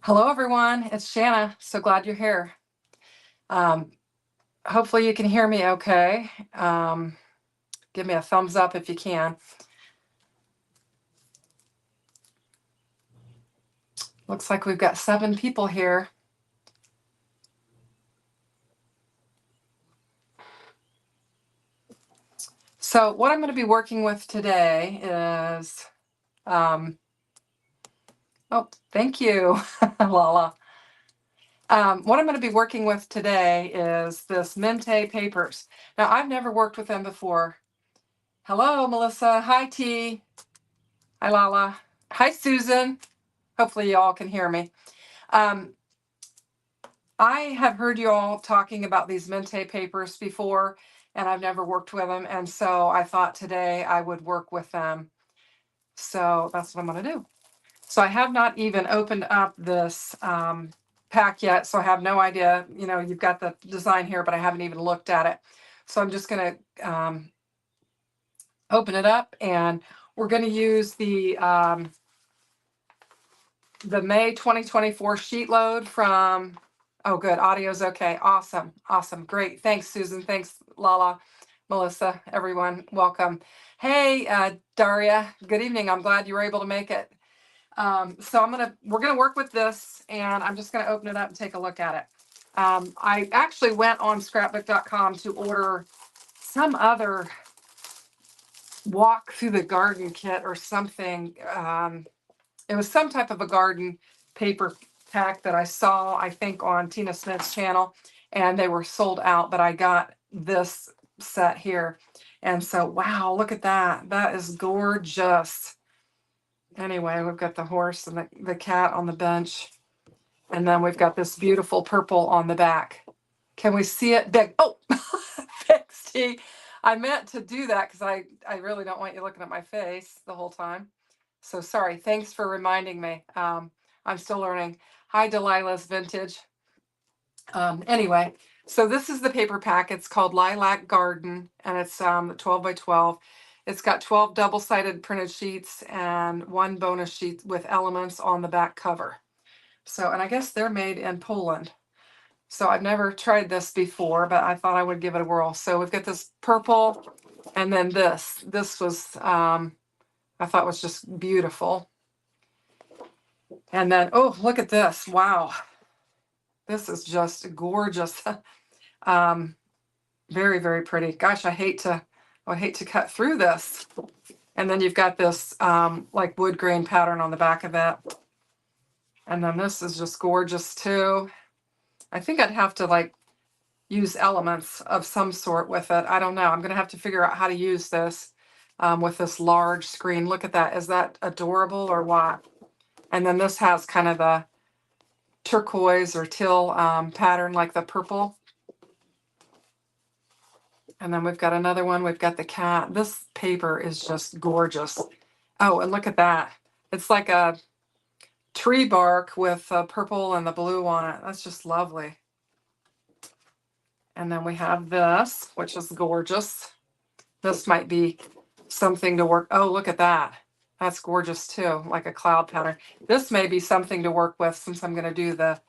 Hello, everyone. It's Shanna. So glad you're here. Um, Hopefully, you can hear me okay. Give me a thumbs up if you can. Looks like we've got 7 people here. So, what I'm going to be working with today is, oh, thank you, Lala. What I'm going to be working with today is this Mente papers. Now, I've never worked with them before. Hello, Melissa. Hi, T. Hi, Lala. Hi, Susan. Hopefully, you all can hear me. I have heard you all talking about these Mente papers before, and I've never worked with them. And so I thought today I would work with them. So that's what I'm going to do. So I have not even opened up this pack yet. So I have no idea. You've got the design here, but I haven't even looked at it. So I'm just going to open it up, and we're going to use the May 2024 sheet load from, oh, good. Audio's okay. Awesome. Awesome. Great. Thanks, Susan. Thanks, Lala, Melissa, everyone. Welcome. Hey, Daria. Good evening. I'm glad you were able to make it. So we're going to work with this, and I'm just going to open it up and take a look at it. I actually went on scrapbook.com to order some other walk through the garden kit or something. It was some type of a garden paper pack that I saw, I think, on Tina Smith's channel, and they were sold out, but I got this set here. And so, wow, look at that. That is gorgeous. Anyway, we've got the horse and the cat on the bench. And then we've got this beautiful purple on the back. Can we see it big? Oh, thanks, T. I meant to do that because I really don't want you looking at my face the whole time. So sorry. Thanks for reminding me. I'm still learning. Hi, Delilah's Vintage. Anyway, so this is the paper pack. It's called Lilac Garden, and it's 12 by 12. It's got 12 double-sided printed sheets and 1 bonus sheet with elements on the back cover. So, and I guess they're made in Poland. So I've never tried this before, but I thought I would give it a whirl. So we've got this purple, and then this. This was, I thought was just beautiful. And then, oh, look at this. Wow. This is just gorgeous. Very, very pretty. Gosh, I would hate to cut through this. And then you've got this like wood grain pattern on the back of it. And then this is just gorgeous too. I think I'd have to like use elements of some sort with it. I don't know. I'm going to have to figure out how to use this with this large screen. Look at that. Is that adorable or what? And then this has kind of the turquoise or teal pattern like the purple. And then we've got another one. We've got the cat. This paper is just gorgeous. Oh, and look at that. It's like a tree bark with the purple and the blue on it. That's just lovely. And then we have this, which is gorgeous. This might be something to work. Oh, look at that. That's gorgeous too, like a cloud pattern. This may be something to work with since I'm going to do the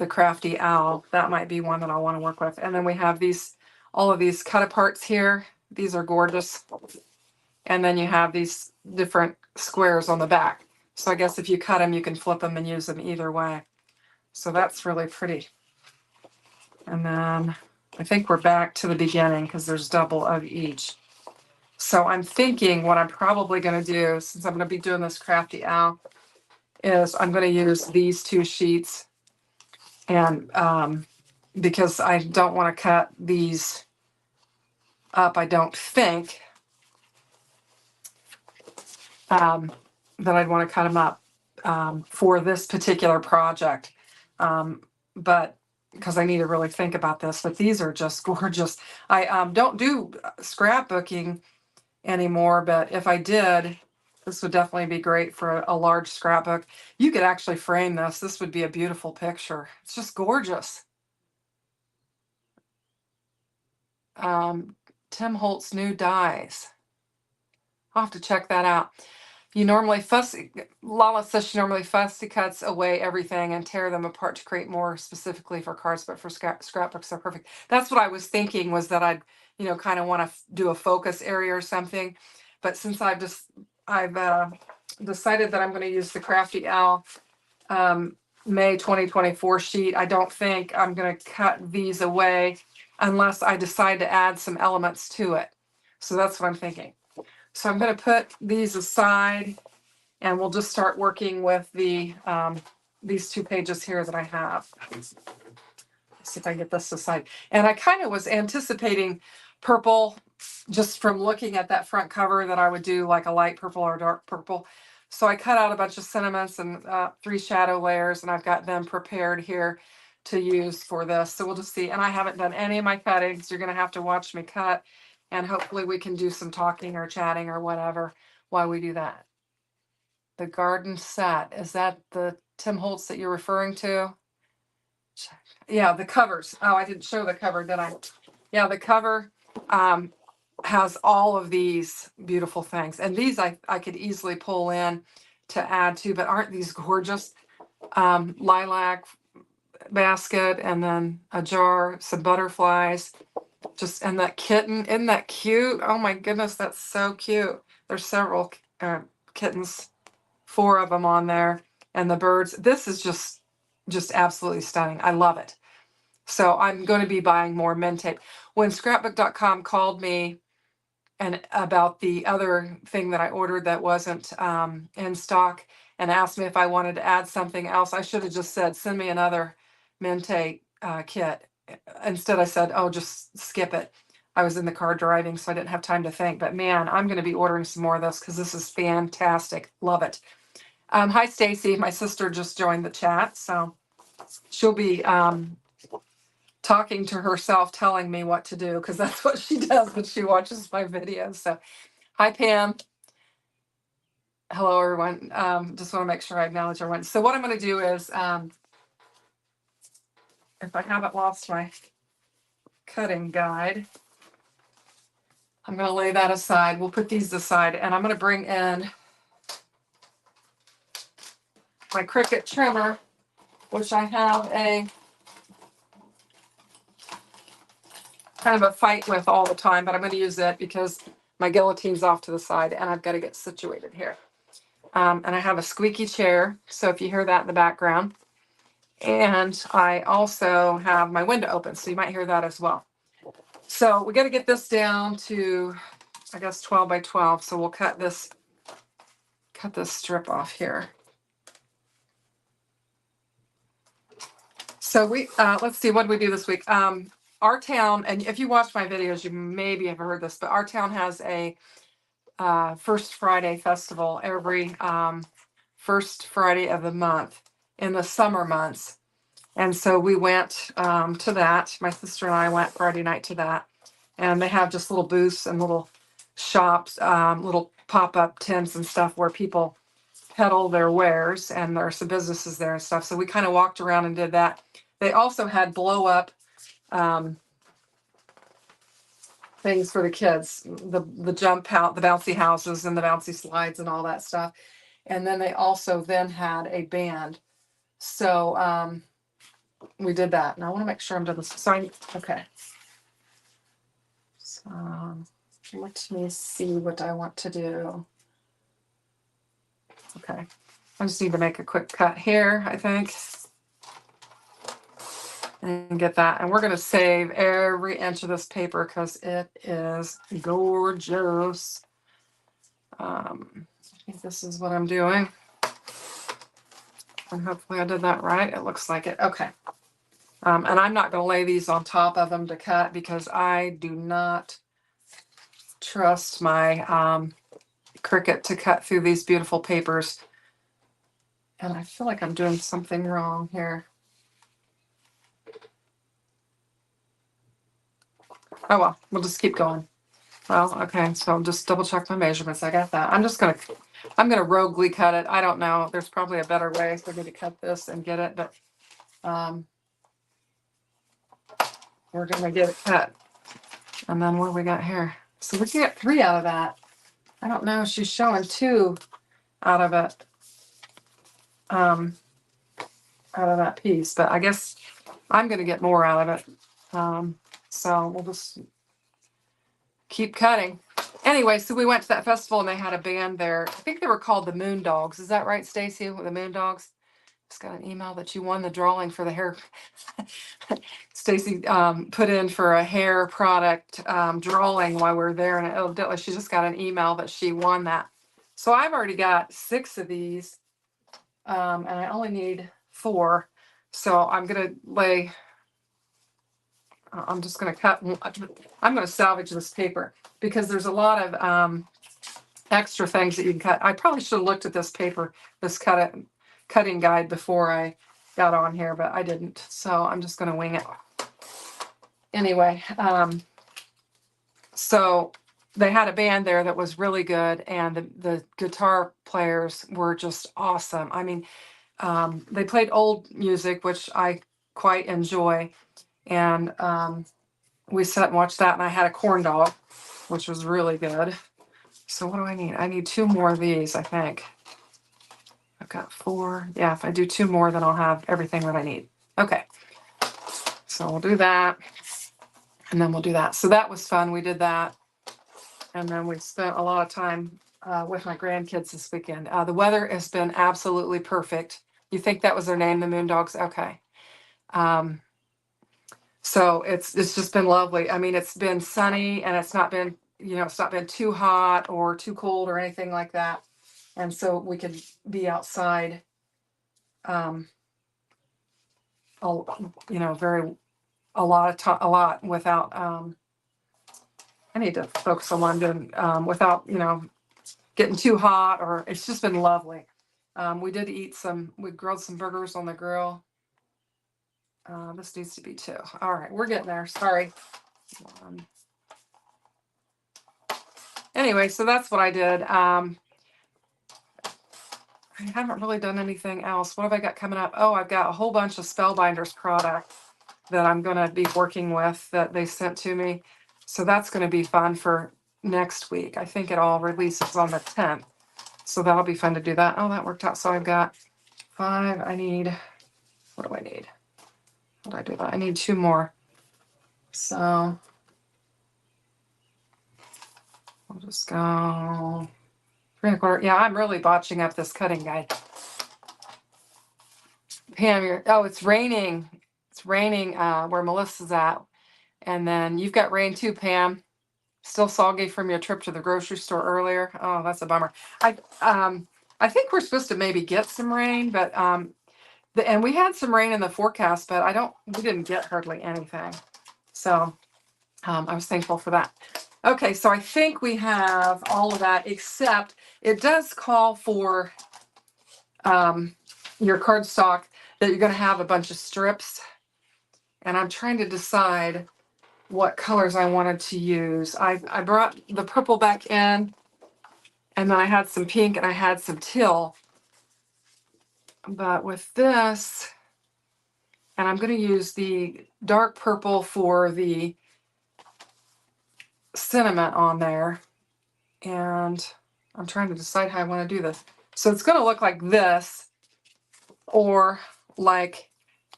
crafty owl. That might be one that I'll want to work with. And then we have all of these cut aparts here. These are gorgeous. And then you have these different squares on the back. So I guess if you cut them, you can flip them and use them either way. So that's really pretty. And then I think we're back to the beginning because there's double of each. So I'm thinking what I'm probably going to do, since I'm going to be doing this crafty owl, is I'm going to use these 2 sheets. And because I don't want to cut these up, I don't think that I'd want to cut them up for this particular project. But because I need to really think about this, but these are just gorgeous. I don't do scrapbooking anymore, but if I did, this would definitely be great for a large scrapbook. You could actually frame this. This would be a beautiful picture. It's just gorgeous. Tim Holtz new dies. I'll have to check that out. You normally Lala says she normally fussy cuts away everything and tear them apart to create more specifically for cards, but for scrapbooks they're perfect. That's what I was thinking, was that I'd, kind of want to do a focus area or something. But since I've decided that I'm going to use the Crafty Owl May 2024 sheet, I don't think I'm going to cut these away unless I decide to add some elements to it. So that's what I'm thinking. So I'm going to put these aside, and we'll just start working with the these 2 pages here that I have. Let's see if I get this aside. And I kind of was anticipating purple, just from looking at that front cover, that I would do like a light purple or dark purple. So I cut out a bunch of sentiments and 3 shadow layers, and I've got them prepared here to use for this. So we'll just see. And I haven't done any of my cuttings. You're going to have to watch me cut, and hopefully we can do some talking or chatting or whatever while we do that. The garden set, is that the Tim Holtz that you're referring to? Yeah, the covers. Oh, I didn't show the cover, did I? Yeah, the cover has all of these beautiful things. And these I could easily pull in to add to, but aren't these gorgeous? Lilac basket, and then a jar, some butterflies, and that kitten. Isn't that cute? Oh my goodness, that's so cute. There's several kittens. 4 of them on there, and the birds. This is just absolutely stunning. I love it. So I'm going to be buying more men tape. When scrapbook.com called me and about the other thing that I ordered that wasn't in stock, and asked me if I wanted to add something else, I should have just said, send me another men tape kit. Instead I said, oh, just skip it. I was in the car driving, so I didn't have time to think. But man, I'm going to be ordering some more of this because this is fantastic. Love it. Hi, Stacy. My sister just joined the chat, so she'll be talking to herself, telling me what to do, because that's what she does when she watches my videos. So, hi, Pam. Hello, everyone. Just want to make sure I acknowledge everyone. So what I'm going to do is, if I haven't lost my cutting guide, I'm going to lay that aside. We'll put these aside, and I'm going to bring in my Cricut trimmer, which I have a kind of a fight with all the time, but I'm going to use it because my guillotine's off to the side and I've got to get situated here. And I have a squeaky chair, so if you hear that in the background. And I also have my window open, so you might hear that as well. So we got to get this down to, I guess, 12 by 12. So we'll cut this strip off here. So let's see, what did we do this week? Our town, and if you watch my videos, you maybe have heard this, but our town has a First Friday festival every first Friday of the month in the summer months. And so we went to that. My sister and I went Friday night to that. And they have just little booths and little shops, little pop-up tents and stuff where people peddle their wares, and there are some businesses there and stuff. So we kind of walked around and did that. They also had blow up things for the kids, the jump out, the bouncy houses and the bouncy slides and all that stuff. And then they also then had a band. So we did that. And I want to make sure I'm doing this. So okay. So let me see what I want to do. Okay. I just need to make a quick cut here, I think. And get that. And we're going to save every inch of this paper because it is gorgeous. I think this is what I'm doing. And hopefully I did that right. It looks like it. Okay. And I'm not going to lay these on top of them to cut because I do not trust my Cricut to cut through these beautiful papers. And I feel like I'm doing something wrong here. Oh well, we'll just keep going. Well, okay, so I'll just double check my measurements. I got that. I'm gonna roguely cut it. I don't know. There's probably a better way for me to cut this and get it, but we're gonna get it cut. And then what do we got here? So we get 3 out of that. I don't know. She's showing 2 out of it. out of that piece, but I guess I'm going to get more out of it. So we'll just keep cutting. Anyway, so we went to that festival and they had a band there. I think they were called the Moon Dogs. Is that right, Stacy? The Moon Dogs? Just got an email that you won the drawing for the hair. Stacy put in for a hair product drawing while we were there, and evidently she just got an email that she won that. So I've already got 6 of these, and I only need 4. So I'm gonna lay. I'm just gonna cut. I'm gonna salvage this paper because there's a lot of extra things that you can cut. I probably should have looked at this paper, this cutting guide before I got on here, but I didn't. So I'm just gonna wing it. Anyway, so they had a band there that was really good, and the guitar players were just awesome. I mean, they played old music, which I quite enjoy, and we sat and watched that, and I had a corn dog, which was really good. So what do I need? I need 2 more of these, I think. I've got 4. Yeah, if I do 2 more, then I'll have everything that I need. Okay. So we'll do that. And then we'll do that. So that was fun. We did that. And then we spent a lot of time with my grandkids this weekend. The weather has been absolutely perfect. You think that was their name, the Moon Dogs? Okay. So it's just been lovely. I mean, it's been sunny and it's not been, it's not been too hot or too cold or anything like that. And so we could be outside, a lot without, I need to focus on London, without, getting too hot, or it's just been lovely. We did we grilled some burgers on the grill. This needs to be 2. All right, we're getting there. Sorry. Anyway, so that's what I did. I haven't really done anything else. What have I got coming up? Oh, I've got a whole bunch of Spellbinders products that I'm going to be working with that they sent to me. So that's going to be fun for next week. I think it all releases on the 10th. So that'll be fun to do that. Oh, that worked out. So I've got 5. What do I need? How did I do that? I need 2 more. So I'll just go 3 1/4. Yeah, I'm really botching up this cutting guide. Pam, it's raining. It's raining where Melissa's at. And then you've got rain too, Pam. Still soggy from your trip to the grocery store earlier. Oh, that's a bummer. I think we're supposed to maybe get some rain, but and we had some rain in the forecast, but we didn't get hardly anything. So I was thankful for that. Okay, so I think we have all of that, except it does call for your cardstock that you're going to have a bunch of strips. And I'm trying to decide what colors I wanted to use. I brought the purple back in, and then I had some pink and I had some teal. But with this, and I'm going to use the dark purple for the sentiment on there. And I'm trying to decide how I want to do this. So it's going to look like this, or like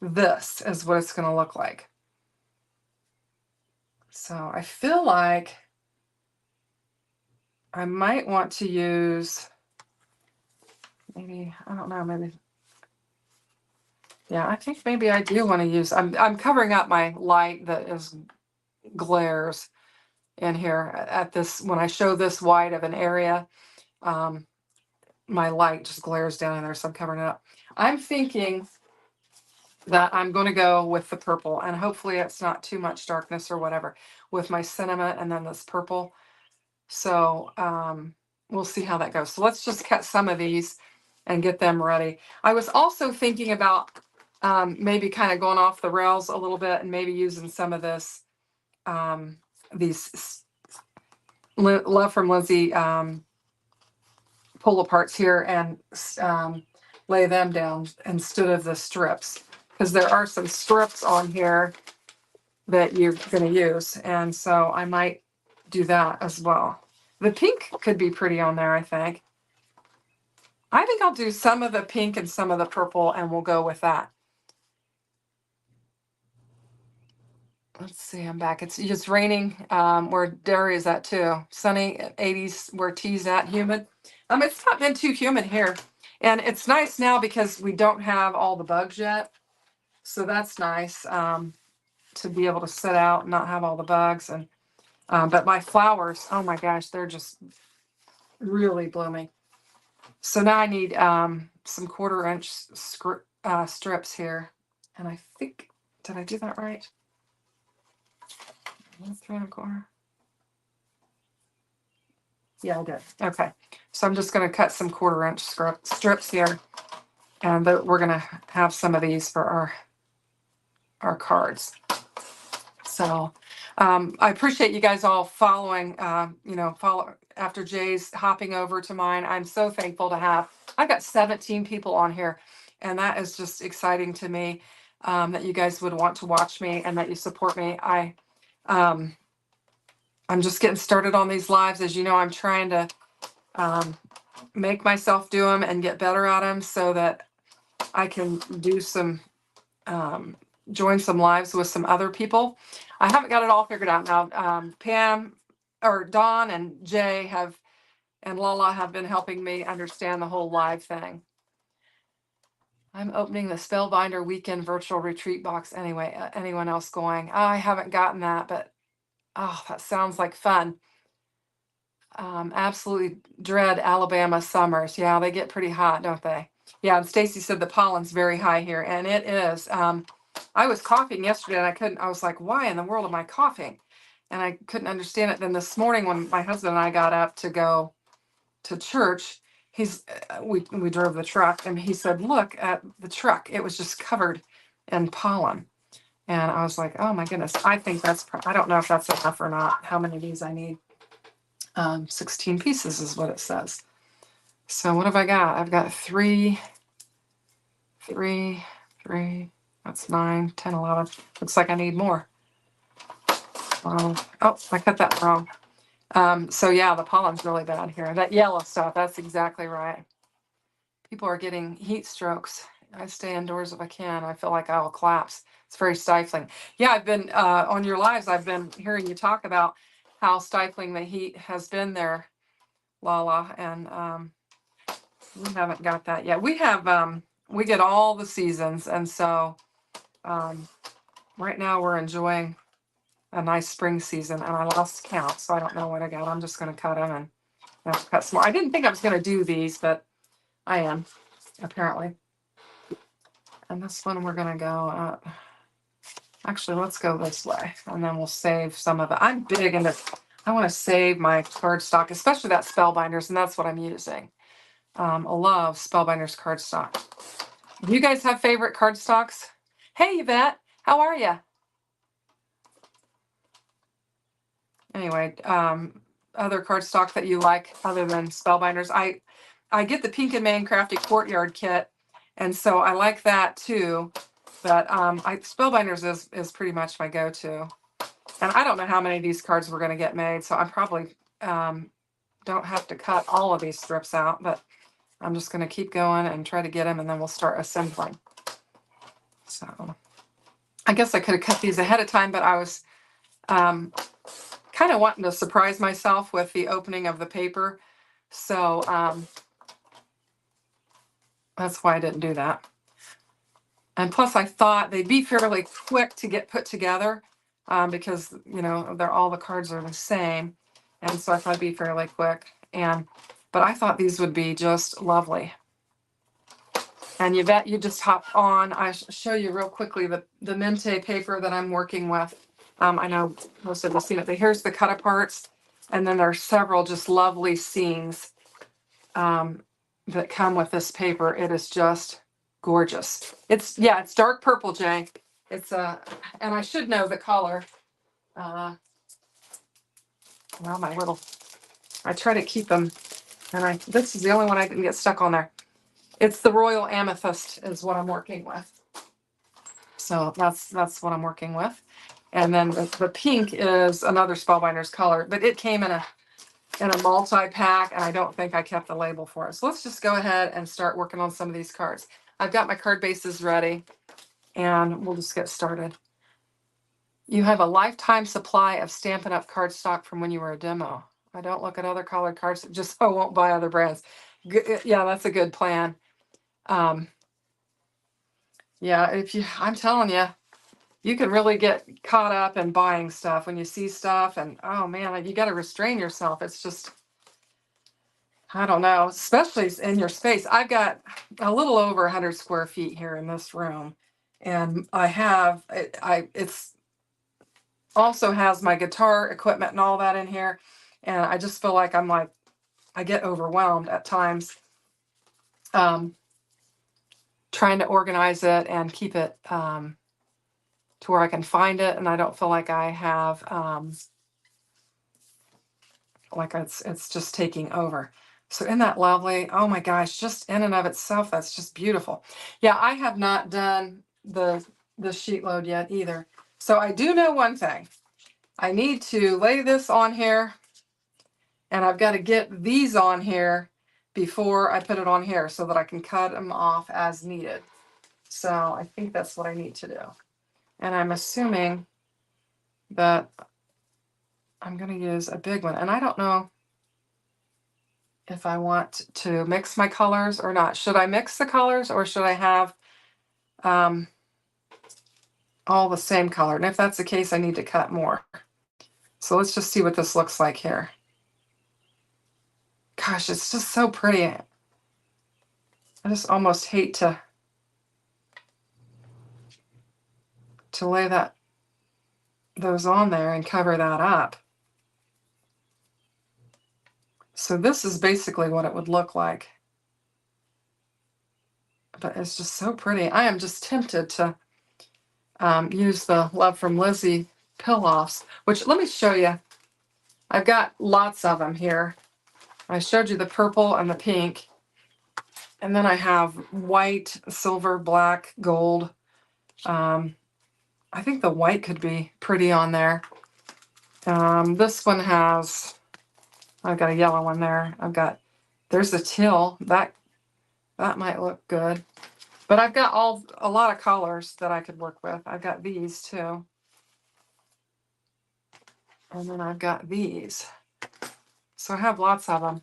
this is what it's going to look like. So I feel like I might want to use, maybe, I don't know, maybe. Yeah, I think maybe I do want to use, I'm covering up my light that is glares in here at this, when I show this wide of an area, my light just glares down in there, so I'm covering it up. I'm thinking that I'm going to go with the purple, and hopefully it's not too much darkness or whatever with my sentiment and then this purple. So we'll see how that goes. So let's just cut some of these and get them ready. I was also thinking about maybe kind of going off the rails a little bit and maybe using some of this, these Love from Lindsay pull aparts here and lay them down instead of the strips, because there are some strips on here that you're going to use, and so I might do that as well. The pink could be pretty on there, I think. I think I'll do some of the pink and some of the purple, and we'll go with that. Let's see, I'm back. It's just raining where Derry is at too. Sunny, 80s where T's at, humid. It's not been too humid here. And it's nice now because we don't have all the bugs yet. So that's nice to be able to sit out and not have all the bugs. And but my flowers, oh my gosh, they're just really blooming. So now I need some 1/4 inch strips here. And I think, did I do that right? 3 1/4. Yeah, I did. Okay. So I'm just going to cut some 1/4 inch strips here. And we're going to have some of these for our cards. So I appreciate you guys all following, follow after Jay's hopping over to mine. I'm so thankful to have. I've got 17 people on here, and that is just exciting to me that you guys would want to watch me and that you support me. I'm just getting started on these lives. As you know, I'm trying to make myself do them and get better at them so that I can do some join some lives with some other people. I haven't got it all figured out now. Pam or Dawn and Jay and Lala have been helping me understand the whole live thing. I'm opening the Spellbinder weekend virtual retreat box anyway. Anyone else going? Oh, I haven't gotten that, but oh, that sounds like fun. Absolutely dread Alabama summers. Yeah, they get pretty hot, don't they? Yeah, and Stacy said the pollen's very high here, and it is. I was coughing yesterday, and I was like, why in the world am I coughing? And I couldn't understand it. Then this morning, when my husband and I got up to go to church, we drove the truck, and he said, look at the truck. It was just covered in pollen. And I was like, oh my goodness, I think I don't know if that's enough or not, how many of these I need. 16 pieces is what it says. So what have I got? I've got 3, that's 9, 10, 11. Looks like I need more. Oh, I cut that wrong. So yeah, the pollen's really bad here. That yellow stuff, that's exactly right. People are getting heat strokes. I stay indoors if I can. I feel like I will collapse. It's very stifling. Yeah, I've been on your lives, I've been hearing you talk about how stifling the heat has been there, Lala, and we haven't got that yet. We have we get all the seasons, and so right now we're enjoying a nice spring season, and I lost count, so I don't know what I got. I'm just going to cut them and cut some more. I didn't think I was going to do these, but I am, apparently. And this one we're going to go, actually, let's go this way, and then we'll save some of it. I'm big into, I want to save my cardstock, especially that Spellbinders, and that's what I'm using. I love Spellbinders cardstock. Do you guys have favorite cardstocks? Hey, Yvette, how are you? Anyway, other cardstock that you like other than Spellbinders. I get the Pink and Main Crafty Courtyard kit, and so I like that too. But Spellbinders is pretty much my go-to. And I don't know how many of these cards we're going to get made, so I probably don't have to cut all of these strips out, but I'm just going to keep going and try to get them, and then we'll start assembling. So I guess I could have cut these ahead of time, but I was kind of wanting to surprise myself with the opening of the paper. So that's why I didn't do that. And plus I thought they'd be fairly quick to get put together because, you know, all the cards are the same. And so I thought it'd be fairly quick. But I thought these would be just lovely. And Yvette, you just hop on. I show you real quickly the Mente paper that I'm working with. I know most of you have seen it, but here's the cut aparts. And then there's several just lovely scenes that come with this paper. It is just gorgeous. It's dark purple, Jay. It's and I should know the color. Well, I try to keep them, and this is the only one I didn't get stuck on there. It's the Royal Amethyst is what I'm working with. So that's what I'm working with. And then the pink is another Spellbinders color, but it came in in a multi-pack, and I don't think I kept the label for it. So let's just go ahead and start working on some of these cards. I've got my card bases ready, and we'll just get started. You have a lifetime supply of Stampin' Up! Cardstock from when you were a demo. I don't look at other colored cards just so I won't buy other brands. Yeah, that's a good plan. Yeah, I'm telling you, you can really get caught up in buying stuff when you see stuff, and oh man, you got to restrain yourself. It's just, I don't know, especially in your space. I've got a little over 100 square feet here in this room, and it's also has my guitar equipment and all that in here, and I just feel like I get overwhelmed at times, trying to organize it and keep it to where I can find it, and I don't feel like I have like it's just taking over. So isn't that lovely? Oh my gosh, just in and of itself, that's just beautiful. Yeah, I have not done the sheet load yet either. So I do know one thing. I need to lay this on here, and I've got to get these on here before I put it on here so that I can cut them off as needed. So I think that's what I need to do. And I'm assuming that I'm going to use a big one. And I don't know if I want to mix my colors or not. Should I mix the colors, or should I have all the same color? And if that's the case, I need to cut more. So let's just see what this looks like here. Gosh, it's just so pretty. I just almost hate to lay those on there and cover that up. So this is basically what it would look like. But it's just so pretty. I am just tempted to use the Love from Lizzie pill-offs, which, let me show you. I've got lots of them here. I showed you the purple and the pink. And then I have white, silver, black, gold. I think the white could be pretty on there. This one has, I've got a yellow one there. There's a teal. That might look good. But I've got a lot of colors that I could work with. I've got these too. And then I've got these. So I have lots of them.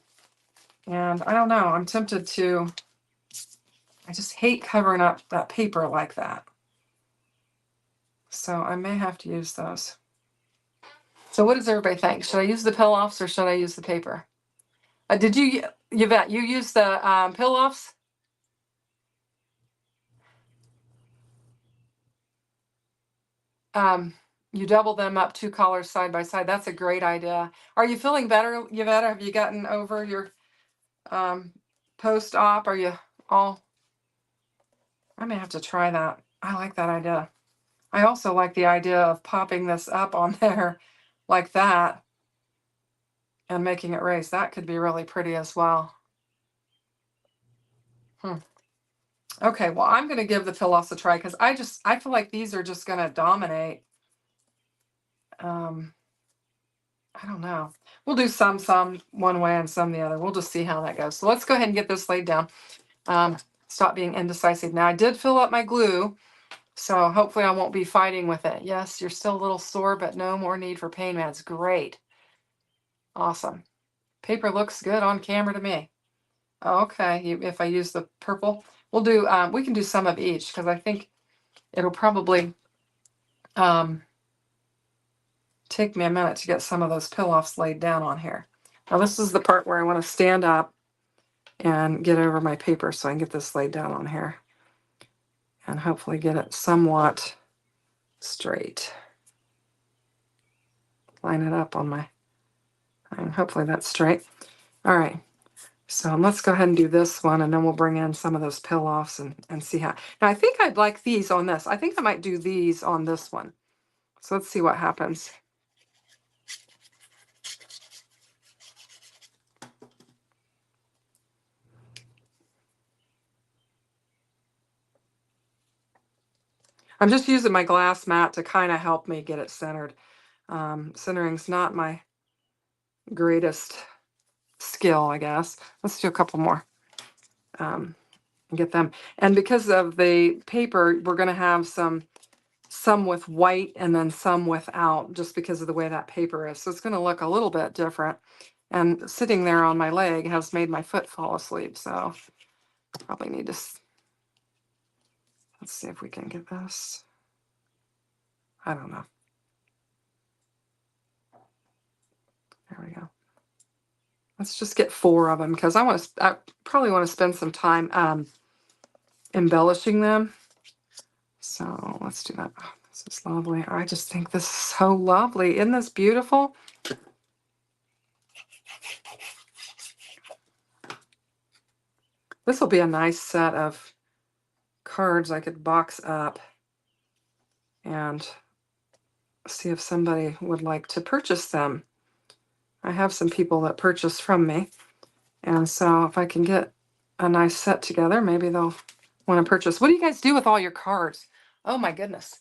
And I don't know, I'm tempted to, I just hate covering up that paper like that. So I may have to use those. So what does everybody think? Should I use the pill-offs or should I use the paper? Did you, Yvette, you use the pill-offs? You double them up 2 colors side by side. That's a great idea. Are you feeling better, Yvette? Have you gotten over your post-op? Are you all? I may have to try that. I like that idea. I also like the idea of popping this up on there like that and making it raise. That could be really pretty as well. Okay, well, I'm going to give the pill-offs a try because I feel like these are just going to dominate. I don't know. We'll do some one way and some the other. We'll just see how that goes. So let's go ahead and get this laid down. Stop being indecisive. Now, I did fill up my glue, so hopefully I won't be fighting with it. Yes, you're still a little sore, but no more need for pain meds. Great. Awesome. Paper looks good on camera to me. Okay, if I use the purple, we'll do, we can do some of each because I think it'll probably take me a minute to get some of those pill-offs laid down on here. Now this is the part where I want to stand up and get over my paper so I can get this laid down on here and hopefully get it somewhat straight. Line it up on my, and hopefully that's straight. All right, so let's go ahead and do this one, and then we'll bring in some of those pill-offs and see how. Now I think I'd like these on this. I think I might do these on this one. So let's see what happens. I'm just using my glass mat to kind of help me get it centered. Centering's not my greatest skill, I guess. Let's do a couple more. And get them. And because of the paper, we're going to have some with white and then some without, just because of the way that paper is. So it's going to look a little bit different. And sitting there on my leg has made my foot fall asleep. So probably need to, let's see if we can get this. I don't know. There we go. Let's just get 4 of them because I probably want to spend some time embellishing them. So let's do that. Oh, this is lovely. I just think this is so lovely. Isn't this beautiful? This will be a nice set of cards I could box up and see if somebody would like to purchase them. I have some people that purchase from me. And so if I can get a nice set together, maybe they'll want to purchase. What do you guys do with all your cards? Oh my goodness.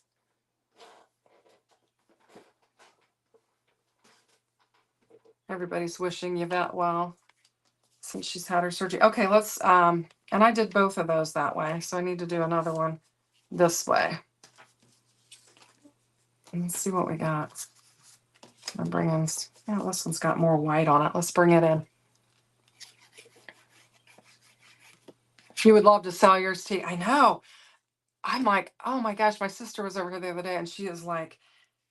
Everybody's wishing Yvette well since she's had her surgery. Okay, let's, and I did both of those that way. So I need to do another one this way. Let's see what we got. I'm bringing, yeah, this one's got more white on it. Let's bring it in. You would love to sell yours, T. I know. I'm like, oh my gosh, my sister was over here the other day and she is like,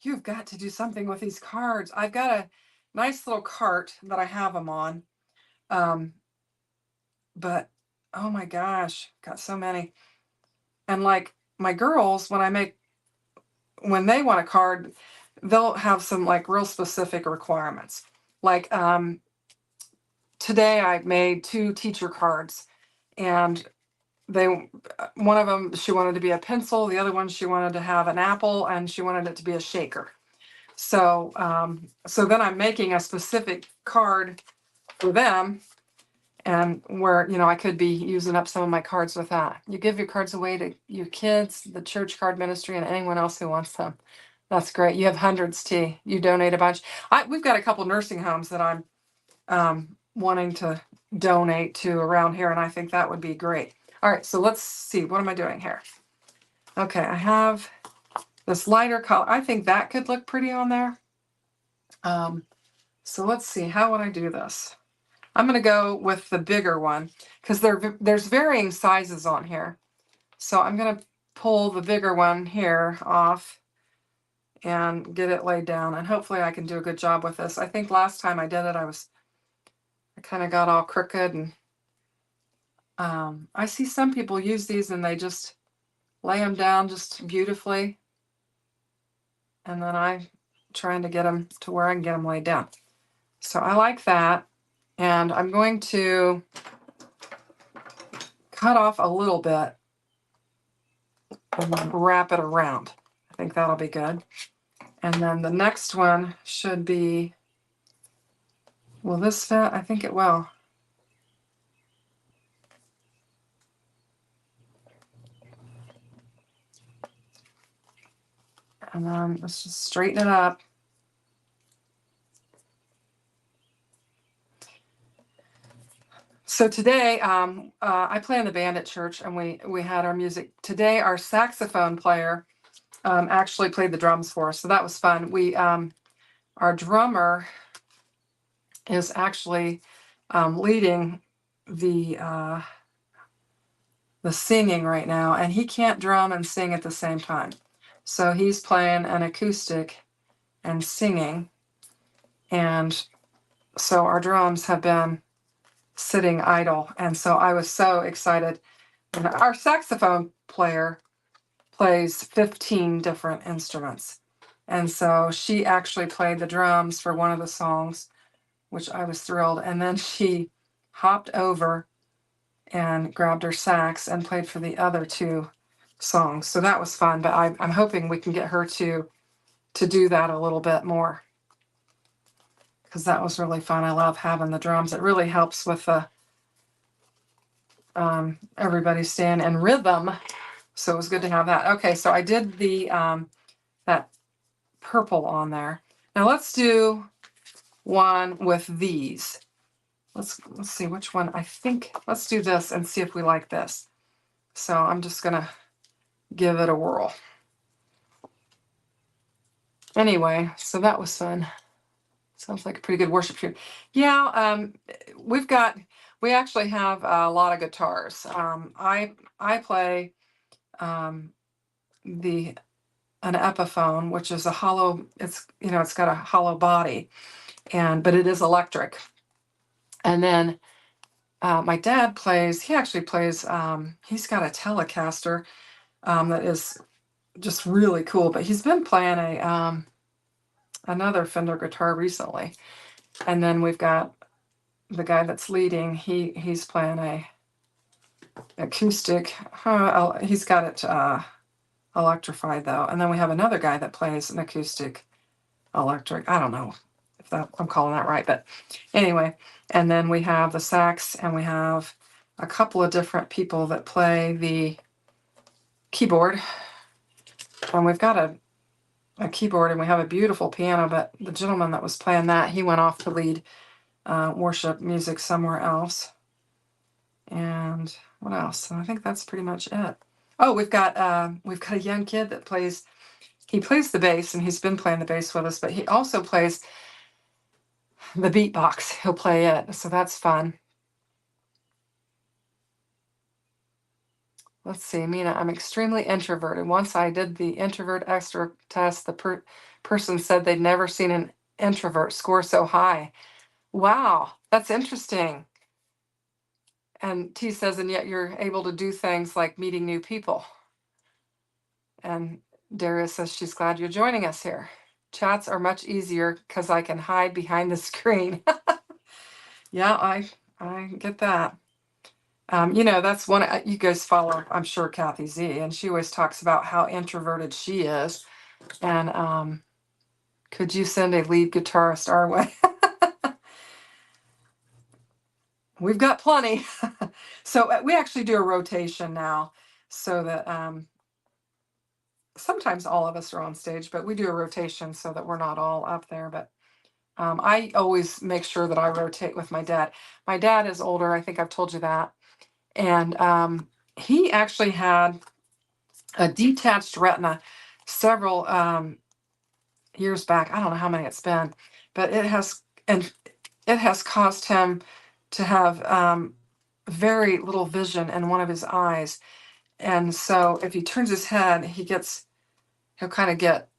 you've got to do something with these cards. I've got a nice little cart that I have them on. But oh my gosh, got so many. And like my girls, when they want a card, they'll have some like real specific requirements. Like today I made 2 teacher cards and one of them, she wanted to be a pencil. The other one, she wanted to have an apple and she wanted it to be a shaker. So, so then I'm making a specific card for them and where, I could be using up some of my cards with that. You give your cards away to your kids, the church card ministry, and anyone else who wants them. That's great. You have hundreds, T. You donate a bunch. We've got a couple nursing homes that I'm wanting to donate to around here, and I think that would be great. All right, so let's see. What am I doing here? Okay, I have this lighter color. I think that could look pretty on there. So let's see. How would I do this? I'm going to go with the bigger one because there's varying sizes on here. So I'm going to pull the bigger one here off and get it laid down. And hopefully I can do a good job with this. I think last time I did it, I kind of got all crooked and I see some people use these and they just lay them down just beautifully. And then I'm trying to get them to where I can get them laid down. So I like that. And I'm going to cut off a little bit and then wrap it around. I think that'll be good. And then the next one should be, will this fit? I think it will. And then let's just straighten it up. So today, I play in the band at church, and we had our music. Today, our saxophone player actually played the drums for us, so that was fun. Our drummer is actually leading the singing right now, and he can't drum and sing at the same time. So he's playing an acoustic and singing, and so our drums have been sitting idle. And so I was so excited. And our saxophone player plays 15 different instruments. And so she actually played the drums for one of the songs, which I was thrilled. And then she hopped over and grabbed her sax and played for the other 2 songs. So that was fun. But I'm hoping we can get her to do that a little bit more, because that was really fun. I love having the drums. It really helps with the everybody staying in rhythm. So it was good to have that. Okay, so I did the that purple on there. Now let's do one with these. let's see which one. I think let's do this and see if we like this. So I'm just gonna give it a whirl. Anyway, so that was fun. Sounds like a pretty good worship tune. Yeah, we actually have a lot of guitars. I play the an Epiphone, which is a hollow. It's got a hollow body, but it is electric. And then my dad plays. He actually plays. He's got a Telecaster that is just really cool. But he's been playing another Fender guitar recently. And then we've got the guy that's leading. He's playing a acoustic. He's got it electrified though. And then we have another guy that plays an acoustic electric. I don't know if I'm calling that right, but anyway. And then we have the sax, and we have a couple of different people that play the keyboard. And we've got a keyboard, and we have a beautiful piano, but the gentleman that was playing that, he went off to lead worship music somewhere else. And what else? I think that's pretty much it. Oh, we've got a young kid that plays. He plays the bass, and he's been playing the bass with us, but he also plays the beatbox. He'll play it, so that's fun. Let's see, Mina, I'm extremely introverted. Once I did the introvert extra test, the person said they'd never seen an introvert score so high. Wow, that's interesting. And T says, and yet you're able to do things like meeting new people. And Darius says she's glad you're joining us here. Chats are much easier because I can hide behind the screen. Yeah, I get that. That's one you guys follow, I'm sure, Kathy Z, and she always talks about how introverted she is. And could you send a lead guitarist our way? We've got plenty. So we actually do a rotation now, so that sometimes all of us are on stage, but we do a rotation so that we're not all up there. But I always make sure that I rotate with my dad. My dad is older. I think I've told you that. And he actually had a detached retina several years back. I don't know how many it's been, but it has caused him to have very little vision in one of his eyes. And so if he turns his head, he'll kind of get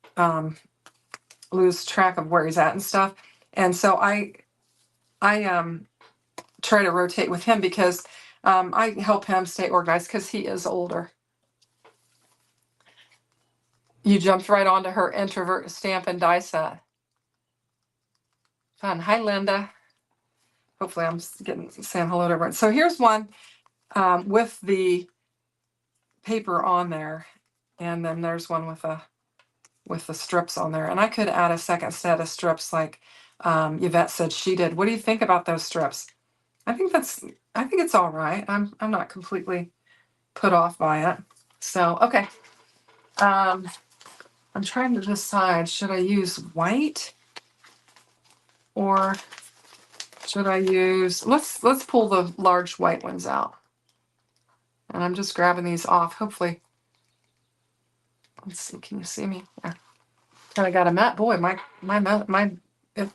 lose track of where he's at and stuff. And so I try to rotate with him because I help him stay organized because he is older. You jumped right onto her introvert stamp and die set. Fun. Hi, Linda. Hopefully I'm saying hello to everyone. So here's one with the paper on there, and then there's one with the strips on there. And I could add a second set of strips like Yvette said she did. What do you think about those strips? I think it's all right. I'm not completely put off by it. So okay. I'm trying to decide, should I use white or should I use, let's pull the large white ones out. And I'm just grabbing these off. Hopefully, let's see, can you see me? Yeah. Kind of got a mat. Boy,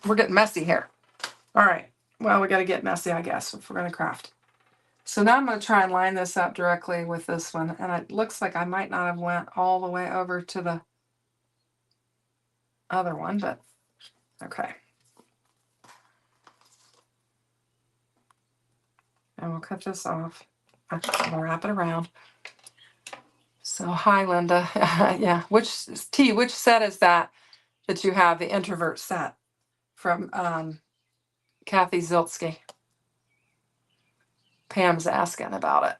we're getting messy here. All right. Well, we got to get messy, I guess, if we're going to craft. So now I'm going to try and line this up directly with this one. And it looks like I might not have went all the way over to the other one, but okay. And we'll cut this off. I'll wrap it around. So hi, Linda. Yeah, which set is that you have, the introvert set from Kathy Ziltsky? Pam's asking about it.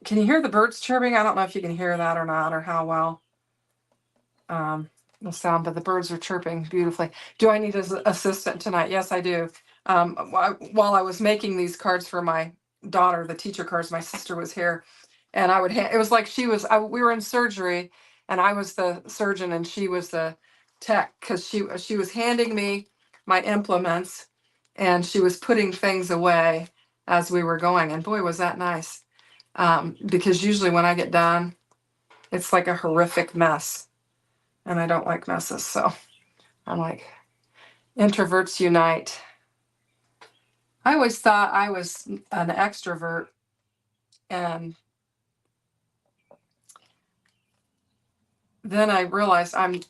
Can you hear the birds chirping? I don't know if you can hear that or not, or how well the sound, but the birds are chirping beautifully. Do I need an assistant tonight? Yes, I do. While I was making these cards for my daughter, the teacher cards, my sister was here, and I would it was like we were in surgery, and I was the surgeon and she was the tech, because she was handing me my implements, and she was putting things away as we were going. And boy, was that nice. Because usually when I get done, it's like a horrific mess. And I don't like messes. So I'm like, introverts unite. I always thought I was an extrovert. And then I realized I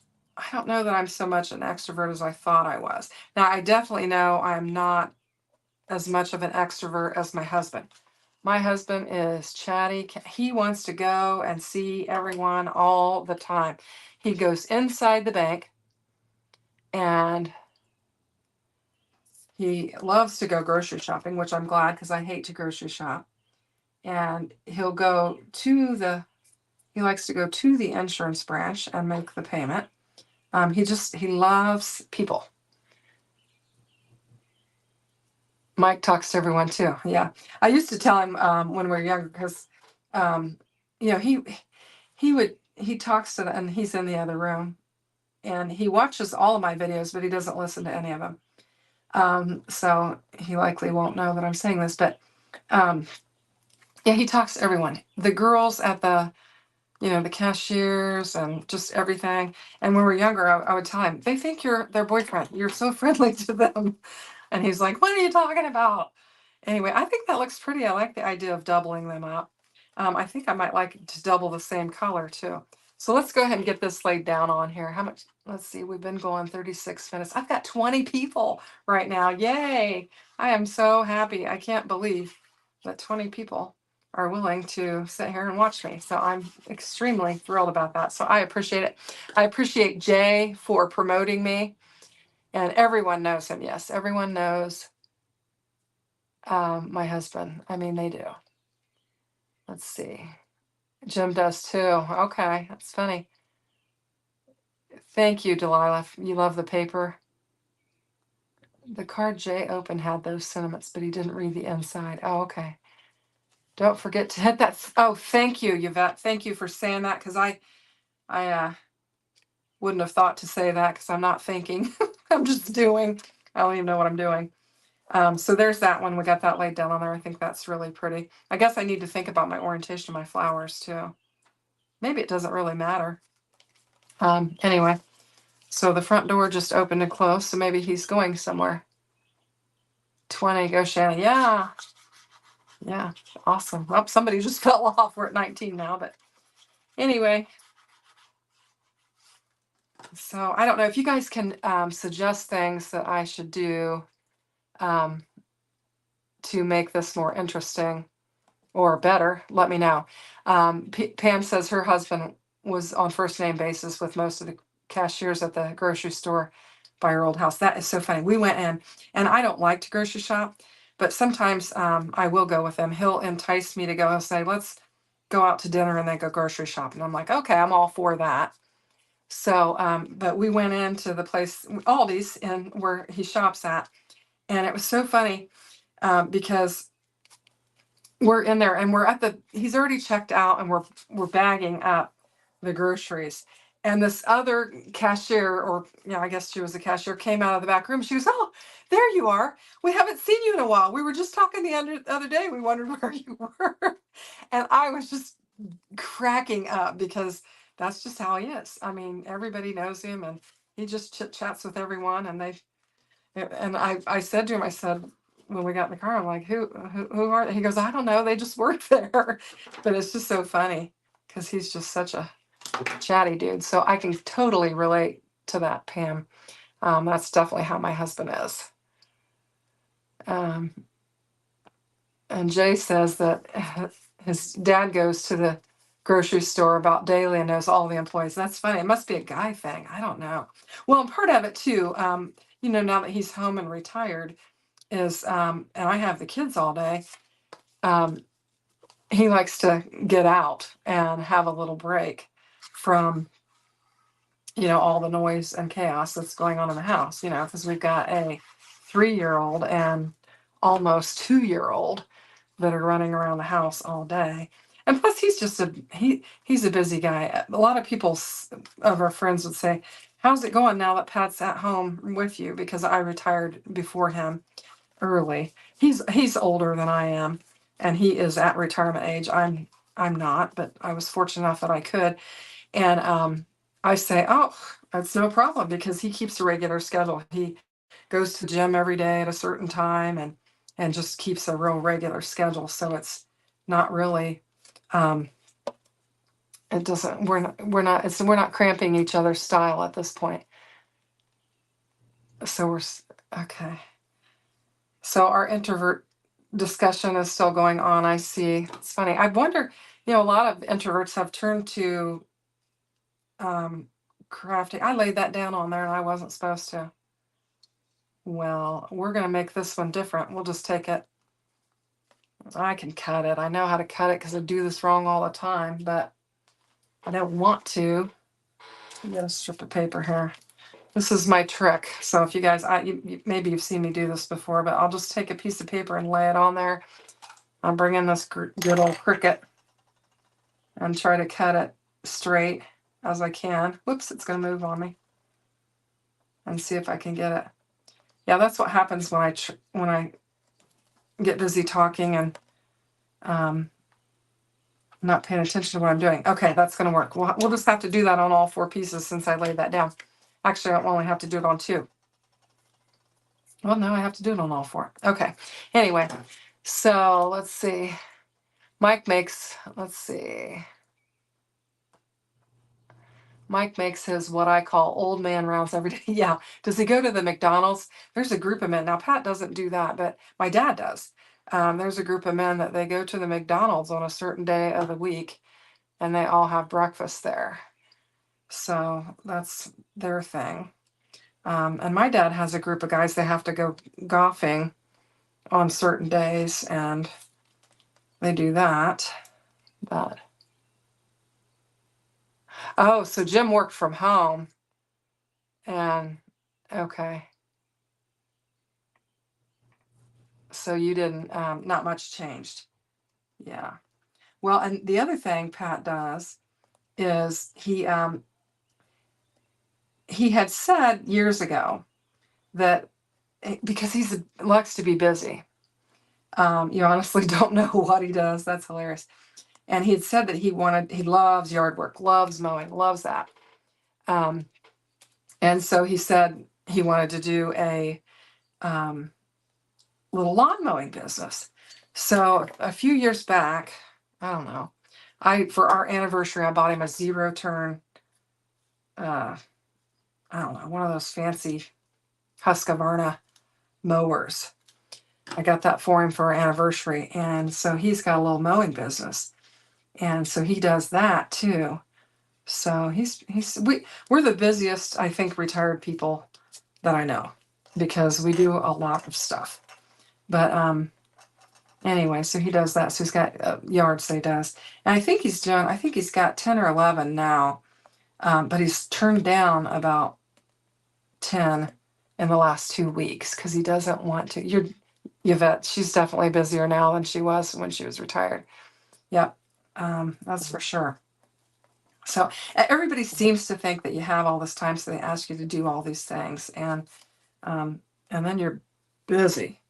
don't know that I'm so much an extrovert as I thought I was. Now, I definitely know I'm not as much of an extrovert as my husband. My husband is chatty. He wants to go and see everyone all the time. He goes inside the bank and he loves to go grocery shopping, which I'm glad because I hate to grocery shop. And he likes to go to the insurance branch and make the payment. He loves people. Mike talks to everyone too. Yeah. I used to tell him when we were younger because, he talks to them and he's in the other room and he watches all of my videos, but he doesn't listen to any of them. So he likely won't know that I'm saying this, but yeah, he talks to everyone. The girls at the cashiers and just everything. And when we were younger, I would tell him, they think you're their boyfriend. You're so friendly to them. And he's like, what are you talking about? Anyway, I think that looks pretty. I like the idea of doubling them up. I think I might like to double the same color too. So let's go ahead and get this laid down on here. How much? Let's see. We've been going 36 minutes. I've got 20 people right now. Yay. I am so happy. I can't believe that 20 people are willing to sit here and watch me. So I'm extremely thrilled about that. So I appreciate it. I appreciate Jay for promoting me. And everyone knows him. Yes, everyone knows my husband. I mean, they do. Let's see. Jim does too. Okay, that's funny. Thank you, Delilah. You love the paper. The card Jay opened had those sentiments, but he didn't read the inside. Oh, okay. Don't forget to hit that. Oh, thank you, Yvette. Thank you for saying that because I wouldn't have thought to say that because I'm not thinking. I'm just doing. I don't even know what I'm doing. So there's that one. We got that laid down on there. I think that's really pretty. I guess I need to think about my orientation of my flowers too. Maybe it doesn't really matter. Anyway, so the front door just opened and closed. So maybe he's going somewhere. 20, go Shanna. Yeah. Yeah. Awesome. Well, somebody just fell off. We're at 19 now, but anyway. So I don't know if you guys can suggest things that I should do to make this more interesting or better. Let me know. Pam says her husband was on first name basis with most of the cashiers at the grocery store by her old house. That is so funny. We went in, and I don't like to grocery shop, but sometimes I will go with him. He'll entice me to go and say, let's go out to dinner and then go grocery shopping. I'm like, okay, I'm all for that. So, but we went into the place, Aldi's, and where he shops at. And it was so funny because we're in there and he's already checked out and we're bagging up the groceries. And this other cashier, or I guess she was a cashier, came out of the back room. She goes, oh, there you are. We haven't seen you in a while. We were just talking the other day. We wondered where you were. And I was just cracking up because that's just how he is. I mean, everybody knows him and he just chit chats with everyone. And I said to him, I said, when we got in the car, I'm like, who are they? He goes, I don't know. They just work there. But it's just so funny because he's just such a chatty dude. So I can totally relate to that, Pam. That's definitely how my husband is. And Jay says that his dad goes to the grocery store about daily and knows all the employees. That's funny. It must be a guy thing. I don't know. Well, and part of it too, now that he's home and retired, is and I have the kids all day. He likes to get out and have a little break from all the noise and chaos that's going on in the house. Because we've got a 3-year-old and almost 2-year-old that are running around the house all day. And plus, he's just he's a busy guy. A lot of people of our friends would say, "How's it going now that Pat's at home with you?" Because I retired before him. early. He's older than I am, and he is at retirement age. I'm not, but I was fortunate enough that I could. And I say, oh, that's no problem because he keeps a regular schedule. He goes to the gym every day at a certain time and just keeps a real regular schedule. So it's not really it doesn't we're not cramping each other's style at this point. So okay. So our introvert discussion is still going on. I see. It's funny. I wonder, a lot of introverts have turned to crafting. I laid that down on there and I wasn't supposed to. Well, we're going to make this one different. We'll just take it. I can cut it. I know how to cut it because I do this wrong all the time, but I don't want to. Get a strip of paper here. This is my trick. So if you guys, maybe you've seen me do this before, but I'll just take a piece of paper and lay it on there. I'll bring in this good old Cricut and try to cut it straight as I can. Whoops, it's going to move on me. And see if I can get it. Yeah, that's what happens when I get busy talking and not paying attention to what I'm doing. Okay, that's going to work. We'll just have to do that on all 4 pieces since I laid that down. Actually, I only have to do it on 2. Well, no, I have to do it on all 4. Okay. Anyway, so let's see. Mike makes his what I call old man rounds every day. Yeah. Does he go to the McDonald's? There's a group of men. Now, Pat doesn't do that, but my dad does. There's a group of men that they go to the McDonald's on a certain day of the week, and they all have breakfast there. So that's their thing. And my dad has a group of guys that have to go golfing on certain days, and they do that. But oh, so Jim worked from home, and okay. So you didn't, not much changed. Yeah. Well, and the other thing Pat does is he had said years ago that because he likes to be busy, you honestly don't know what he does. That's hilarious. And he had said that he loves yard work, loves mowing, loves that. And so he said he wanted to do a little lawn mowing business. So a few years back, I don't know, for our anniversary, I bought him a 0-turn, I don't know, one of those fancy Husqvarna mowers. I got that for him for our anniversary. And so he's got a little mowing business. And so he does that too. So we're the busiest, I think, retired people that I know because we do a lot of stuff. But anyway, so he does that. So he's got yards that he does. And I think he's got 10 or 11 now. But he's turned down about 10 in the last 2 weeks because he doesn't want to. Yvette, she's definitely busier now than she was when she was retired. Yep, that's for sure. So everybody seems to think that you have all this time, so they ask you to do all these things, and then you're busy.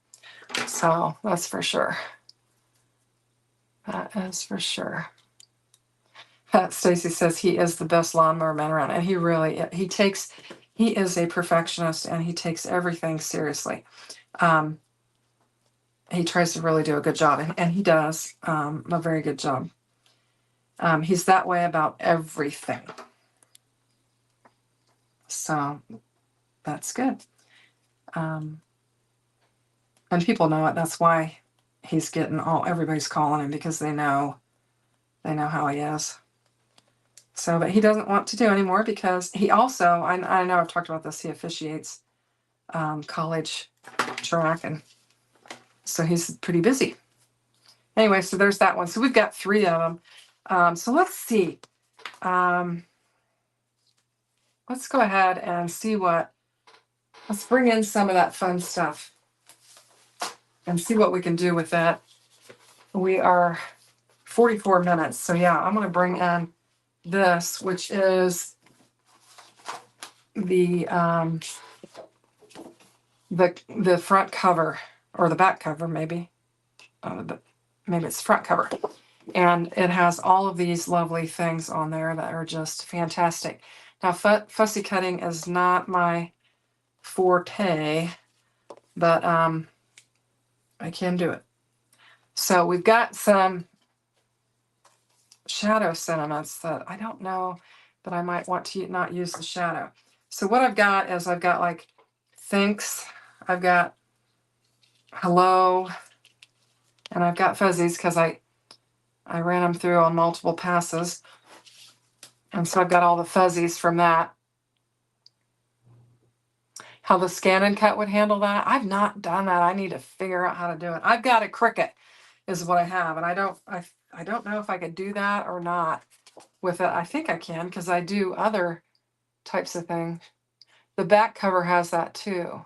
So that's for sure. That is for sure. Stacy says he is the best lawnmower man around, and he is a perfectionist, and he takes everything seriously. He tries to really do a good job, and he does a very good job. He's that way about everything. So that's good. And people know it. That's why he's getting everybody's calling him because they know how he is. So, but he doesn't want to do anymore because he also, I know I've talked about this, he officiates college track, and so he's pretty busy. Anyway, so there's that one. So we've got 3 of them. So let's see. Let's go ahead and see let's bring in some of that fun stuff and see what we can do with that. We are 44 minutes. So yeah, I'm going to bring in this, which is the front cover or the back cover maybe. But maybe it's front cover. And it has all of these lovely things on there that are just fantastic. Now, fussy cutting is not my forte, but I can do it. So we've got some shadow sentiments that I don't know that I might want to not use the shadow. So what I've got is I've got like thanks, I've got hello, and I've got fuzzies because I ran them through on multiple passes. And so I've got all the fuzzies from that. How the scan and cut would handle that, I've not done that. I need to figure out how to do it. I've got a Cricut is what I have, and I don't know if I could do that or not with it. I think I can because I do other types of things. The back cover has that too.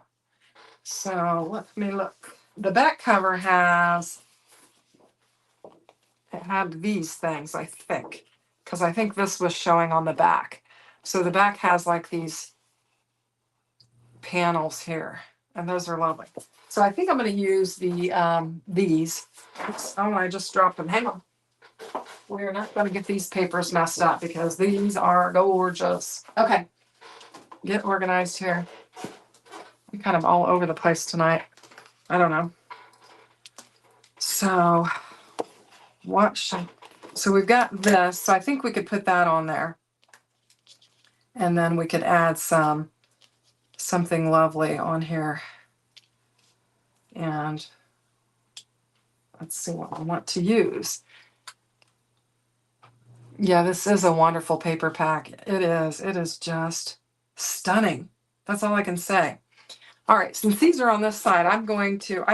So let me look. The back cover has, it had these things, I think, because I think this was showing on the back. So the back has like these panels here, and those are lovely. So I think I'm going to use the these. Oops, oh, I just dropped them. Hang on. We're not going to get these papers messed up because these are gorgeous. Okay, get organized here. I'm kind of all over the place tonight. I don't know. So so we've got this. So I think we could put that on there. And then we could add something lovely on here. And let's see what I want to use. Yeah, this is a wonderful paper pack. It is. It is just stunning. That's all I can say. All right, since these are on this side, I'm going to,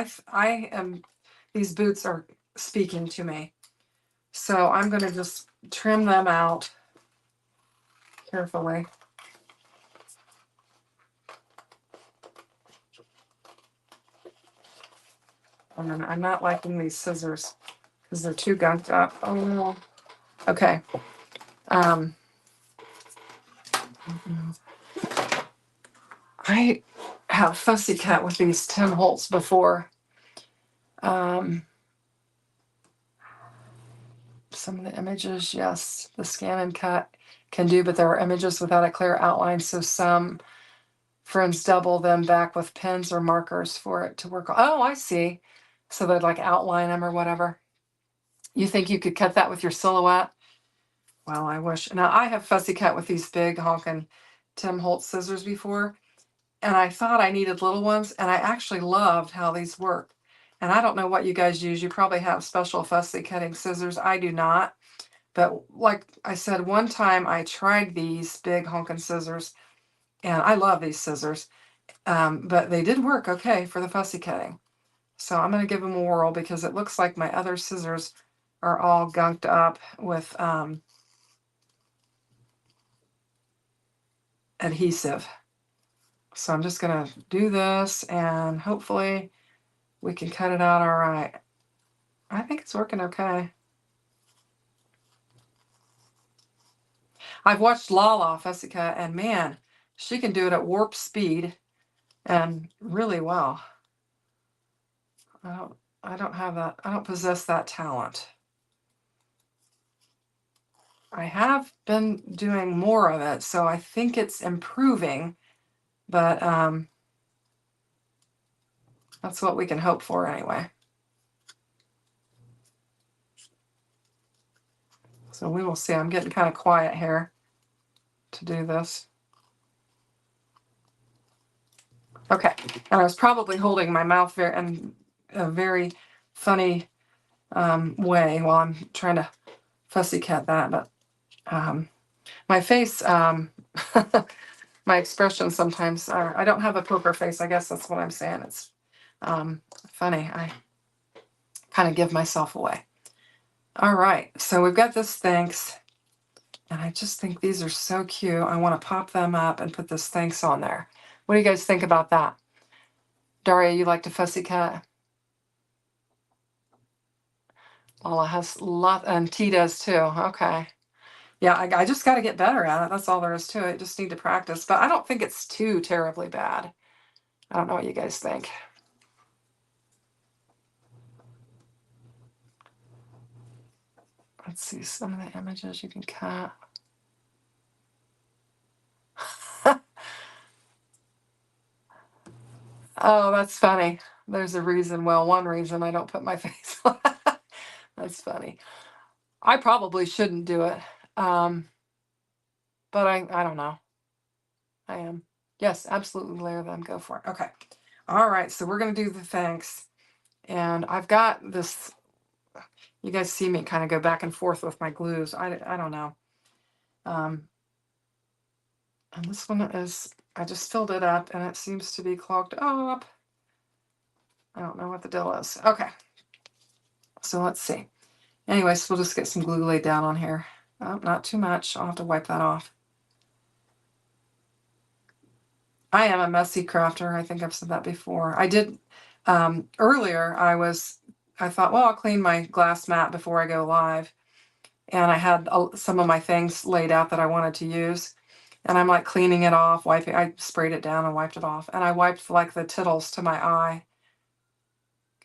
these boots are speaking to me. So I'm going to just trim them out carefully. And I'm not liking these scissors because they're too gunked up. Oh no. Okay. I have fussy cut with these Tim Holtz before. Some of the images, yes, the scan and cut can do, but there are images without a clear outline, so some friends double them back with pens or markers for it to work. Oh, I see. So they'd like outline them or whatever. You think you could cut that with your silhouette? Well, I wish. Now, I have fussy cut with these big honking Tim Holtz scissors before, and I thought I needed little ones, and I actually loved how these work. And I don't know what you guys use. You probably have special fussy cutting scissors. I do not. But like I said, one time I tried these big honking scissors, and I love these scissors, but they did work okay for the fussy cutting. So I'm going to give them a whirl because it looks like my other scissors are all gunked up with adhesive. So I'm just going to do this and hopefully we can cut it out all right. I think it's working okay. I've watched Lala fussy cut, and man, she can do it at warp speed and really well. I don't have that. I don't possess that talent. I have been doing more of it, so I think it's improving, but that's what we can hope for anyway. So we will see. I'm getting kind of quiet here to do this. Okay, and I was probably holding my mouth in a very funny way while I'm trying to fussy cut that, but my face, my expression sometimes are, I don't have a poker face. I guess that's what I'm saying. It's funny. I kind of give myself away. All right, so we've got this thanks, and I just think these are so cute. I want to pop them up and put this thanks on there. What do you guys think about that? Daria, you like to fussy cut? Lala has a lot, and T does too. Okay. Yeah, I just got to get better at it. That's all there is to it. Just need to practice. But I don't think it's too terribly bad. I don't know what you guys think. Let's see some of the images you can cut. Oh, that's funny. There's a reason. Well, one reason I don't put my face on. That's funny. I probably shouldn't do it. But I don't know. I am. Yes, absolutely layer them. Go for it. Okay. All right. So we're going to do the thanks. And I've got this. You guys see me kind of go back and forth with my glues. I don't know. And this one is, I just filled it up and it seems to be clogged up. I don't know what the deal is. Okay. So let's see. Anyways, we'll just get some glue laid down on here. Oh, not too much. I'll have to wipe that off. I am a messy crafter. I think I've said that before. I did earlier. I thought, well, I'll clean my glass mat before I go live. And I had some of my things laid out that I wanted to use. And I'm like cleaning it off, wiping. I sprayed it down and wiped it off. And I wiped like the tittles to my eye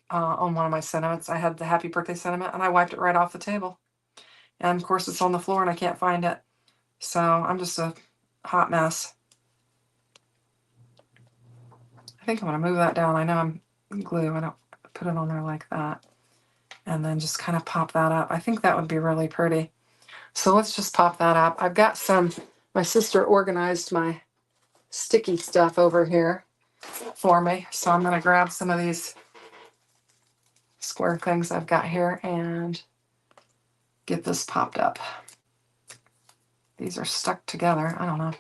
on one of my sentiments. I had the happy birthday sentiment and I wiped it right off the table. And of course it's on the floor and I can't find it. So I'm just a hot mess. I think I'm going to move that down. I know I'm glue. I don't put it on there like that. And then just kind of pop that up. I think that would be really pretty. So let's just pop that up. I've got some, my sister organized my sticky stuff over here for me. So I'm going to grab some of these square things I've got here and get this popped up. These are stuck together. I don't know.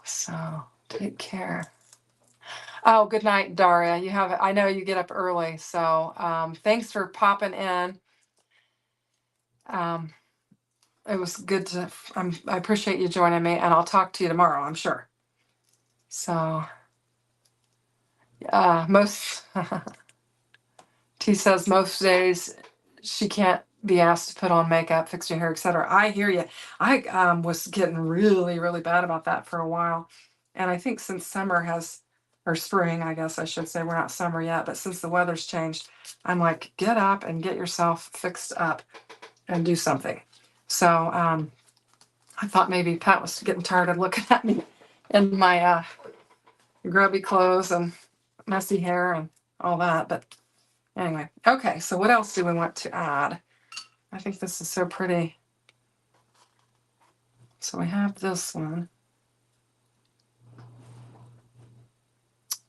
So take care. Oh, good night, Daria. I know you get up early. So thanks for popping in. It was good to, I appreciate you joining me and I'll talk to you tomorrow, I'm sure. So most T says most days she can't be asked to put on makeup, fix your hair, etc. I hear you. I was getting really, really bad about that for a while. And I think since summer or spring, I guess I should say, we're not summer yet, but since the weather's changed, I'm like, get up and get yourself fixed up and do something. So I thought maybe Pat was getting tired of looking at me in my grubby clothes and messy hair and all that. But anyway, okay, so what else do we want to add? I think this is so pretty. So we have this one.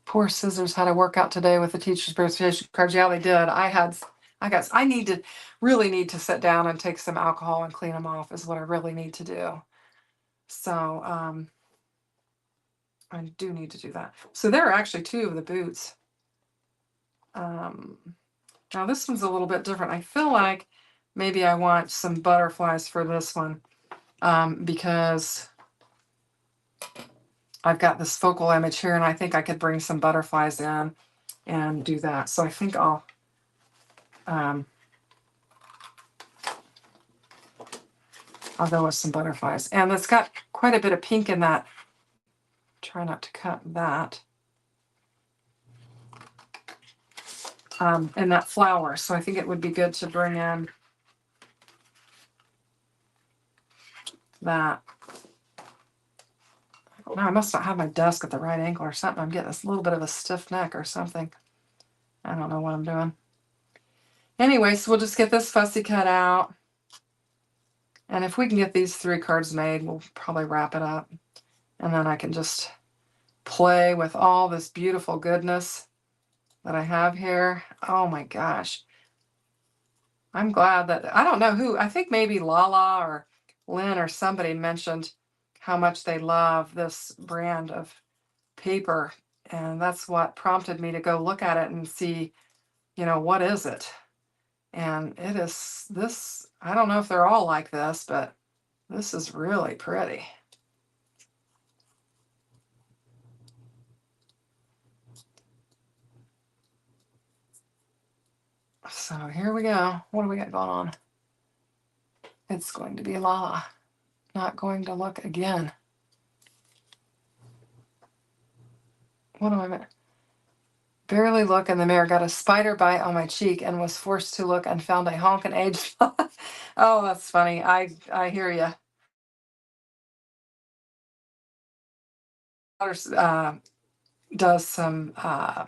Poor Scissors had a workout today with the teacher's appreciation cards. Yeah, they did. I really need to sit down and take some alcohol and clean them off is what I really need to do. So I do need to do that. So there are actually two of the boots. Now this one's a little bit different. I feel like maybe I want some butterflies for this one because I've got this focal image here and I think I could bring some butterflies in and do that. So I think I'll go with some butterflies. And it's got quite a bit of pink in that. Try not to cut that. And that flower. So I think it would be good to bring in that. No, I must not have my desk at the right angle or something. I'm getting this little bit of a stiff neck or something. I don't know what I'm doing. Anyway, so we'll just get this fussy cut out. And if we can get these 3 cards made, we'll probably wrap it up. And then I can just play with all this beautiful goodness that I have here. Oh my gosh. I'm glad that, I don't know who, I think maybe Lala or Lynn or somebody mentioned how much they love this brand of paper. And that's what prompted me to go look at it and see, what is it? And it is this, I don't know if they're all like this, but this is really pretty. So here we go. What do we got going on? It's going to be Lala. Not going to look again. What do I mean? Barely look in the mirror, got a spider bite on my cheek and was forced to look and found a honking age spot. Oh, that's funny. I hear you. Does some I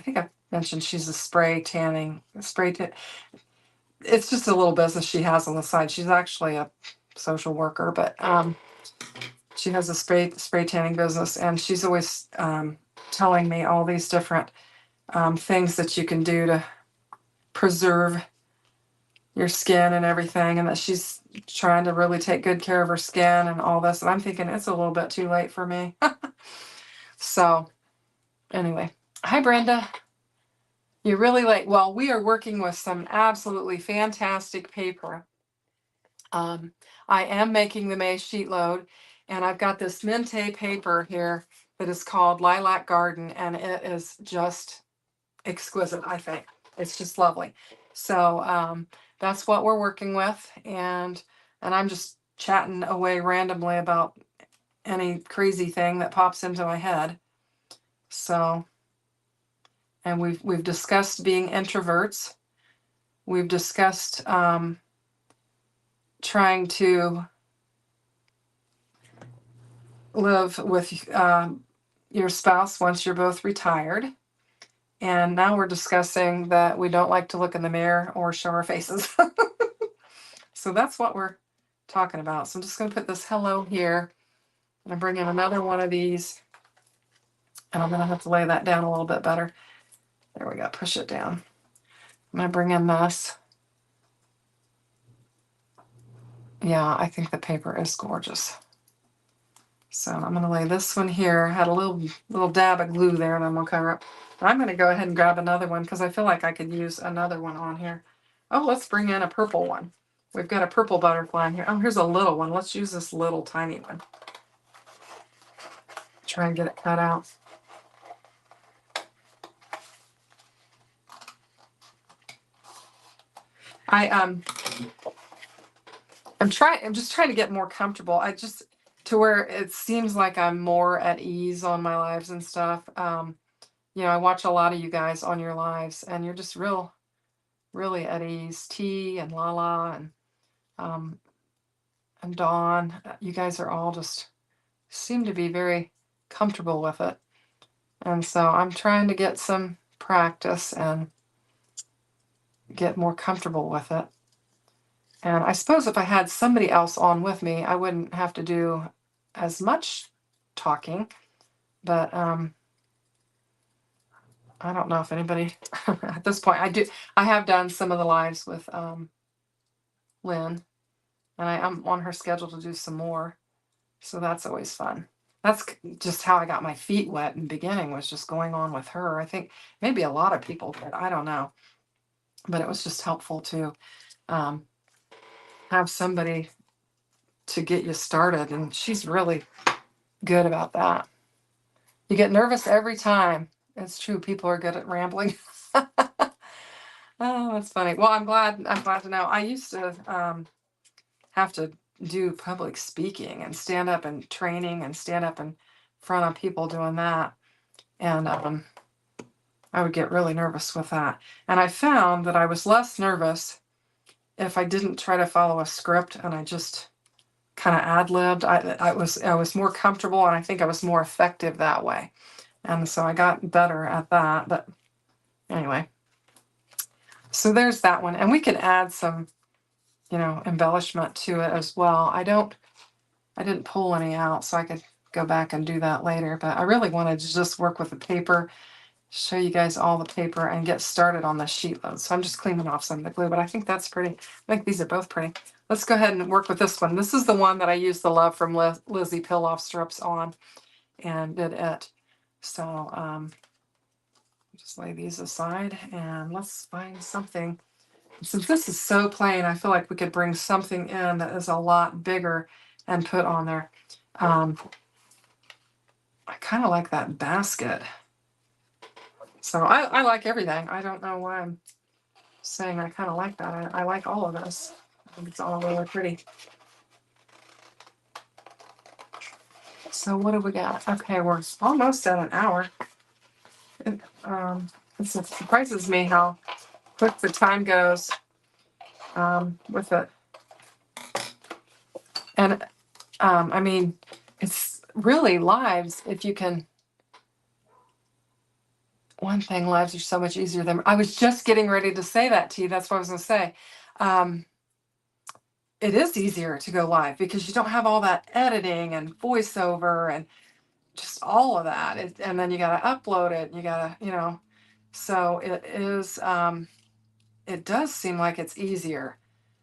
think I mentioned she's a it's just a little business she has on the side. She's actually a social worker, but she has a spray tanning business, and she's always telling me all these different things that you can do to preserve your skin and everything, and that she's trying to really take good care of her skin and all this. And I'm thinking it's a little bit too late for me. So anyway, hi Brenda. You're really late. Well, we are working with some absolutely fantastic paper. I am making the May sheet load, and I've got this Mente paper here that is called Lilac Garden, and it is just exquisite, I think. It's just lovely. So that's what we're working with, and I'm just chatting away randomly about any crazy thing that pops into my head. So, and we've discussed being introverts. We've discussed trying to live with your spouse once you're both retired. And now we're discussing that we don't like to look in the mirror or show our faces. So that's what we're talking about. So I'm just going to put this hello here. And I'm bringing another one of these. And I'm going to have to lay that down a little bit better. There we go. Push it down. I'm going to bring in this. Yeah, I think the paper is gorgeous. So I'm going to lay this one here. I had a little dab of glue there, and I'm going to cover up. I'm going to go ahead and grab another one because I feel like I could use another one on here. Oh, let's bring in a purple one. We've got a purple butterfly in here. Oh, here's a little one. Let's use this little tiny one. Try and get it cut out. I'm just trying to get more comfortable. To where it seems like I'm more at ease on my lives and stuff. I watch a lot of you guys on your lives, and you're just really at ease. T and Lala and Dawn, you guys are all just seem to be very comfortable with it. And so I'm trying to get some practice and get more comfortable with it. And I suppose if I had somebody else on with me, I wouldn't have to do as much talking. But I don't know if anybody at this point. I have done some of the lives with Lynn, and I'm on her schedule to do some more. So that's always fun. That's just how I got my feet wet in the beginning, was just going on with her. I think maybe a lot of people did. I don't know. But it was just helpful to have somebody to get you started. And she's really good about that. You get nervous every time. It's true. People are good at rambling. Oh, that's funny. Well, I'm glad to know. I used to have to do public speaking and stand up and training and stand up in front of people doing that. And I would get really nervous with that. And I found that I was less nervous if I didn't try to follow a script and I just kind of ad-libbed. I was more comfortable, and I think I was more effective that way. And so I got better at that. But anyway, so there's that one. And we can add some, embellishment to it as well. I didn't pull any out, so I could go back and do that later. But I really wanted to just work with the paper, show you guys all the paper, and get started on the sheet load. So I'm just cleaning off some of the glue, but I think that's pretty. I think these are both pretty. Let's go ahead and work with this one. This is the one that I used the Love from Lizzie Pill-Off strips on and did it. So just lay these aside, and let's find something. Since this is so plain, I feel like we could bring something in that is a lot bigger and put on there. I kind of like that basket. So I like everything. I don't know why I'm saying I kind of like that. I like all of this. I think it's all really pretty. So what do we got? Okay, we're almost at an hour. It surprises me how quick the time goes with it. And I mean, it's really lives if you can. One thing, lives are so much easier than I was just getting ready to say that to you. That's what I was going to say. It is easier to go live because you don't have all that editing and voiceover and just all of that. And then you got to upload it. You got to, so it is, it does seem like it's easier.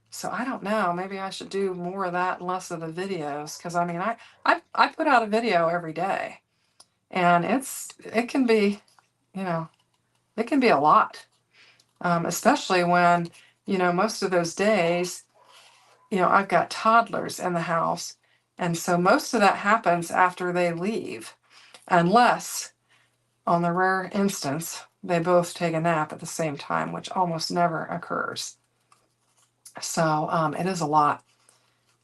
So I don't know, maybe I should do more of that and less of the videos. Cause I mean, I put out a video every day and it can be, it can be a lot. Especially when, most of those days, I've got toddlers in the house. And so most of that happens after they leave, unless on the rare instance, they both take a nap at the same time, which almost never occurs. So it is a lot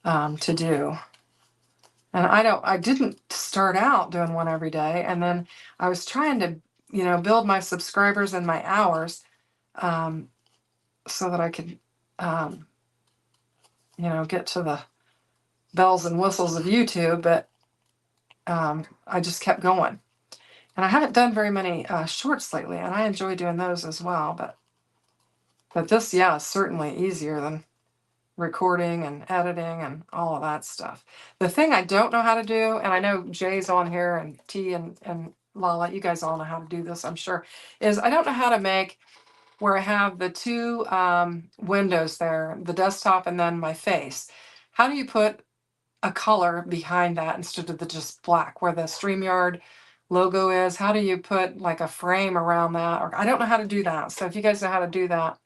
to do. And I didn't start out doing one every day. And then I was trying to, build my subscribers and my hours so that I could, get to the bells and whistles of YouTube. But I just kept going. And I haven't done very many shorts lately, and I enjoy doing those as well. But this, yeah, is certainly easier than recording and editing and all of that stuff. The thing I don't know how to do, and I know Jay's on here and T and Lala, you guys all know how to do this, I'm sure, is I don't know how to make where I have the two windows there, the desktop and then my face. How do you put a color behind that instead of the just black where the StreamYard logo is? How do you put like a frame around that? Or I don't know how to do that. So if you guys know how to do that,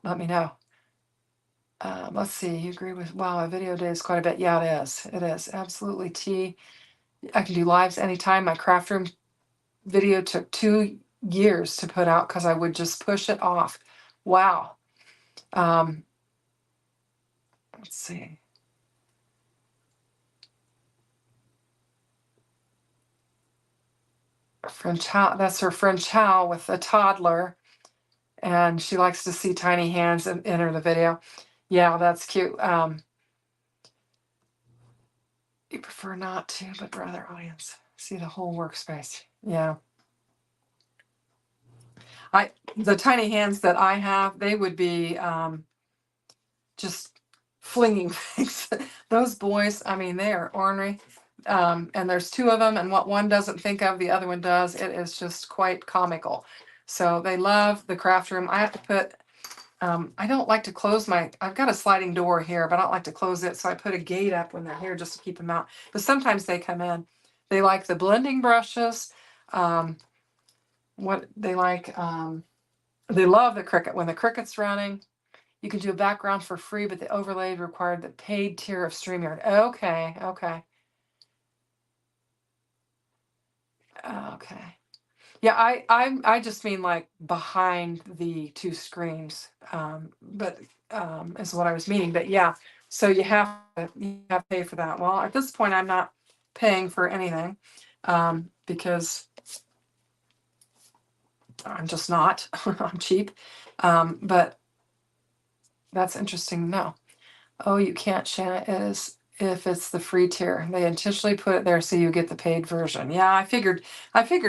let me know. Let's see, you agree with, wow, a video day is quite a bit. Yeah, it is. It is. Absolutely. T. I can do lives anytime. My craft room video took 2 years to put out because I would just push it off. Wow. Let's see. Friend Chow, that's her friend Chow with a toddler. And she likes to see tiny hands enter the video. Yeah, that's cute. You prefer not to, but rather audience see the whole workspace. Yeah. The tiny hands that I have, they would be just flinging things. Those boys, I mean, they are ornery. And there's two of them, and what one doesn't think of, the other one does. It is just quite comical. So they love the craft room. I have to put, I don't like to close I've got a sliding door here, but I don't like to close it. So I put a gate up when they're here just to keep them out. But sometimes they come in. They like the blending brushes. What they like, they love the Cricut. When the Cricut's running, you can do a background for free, but the overlay required the paid tier of StreamYard. Okay, okay. Okay. Yeah, I just mean like behind the two screens, but is what I was meaning. But yeah, so you have to pay for that. Well, at this point, I'm not paying for anything because I'm just not. I'm cheap, but that's interesting to know. Oh, you can't, Shanna, is if it's the free tier. They intentionally put it there so you get the paid version. Yeah, I figured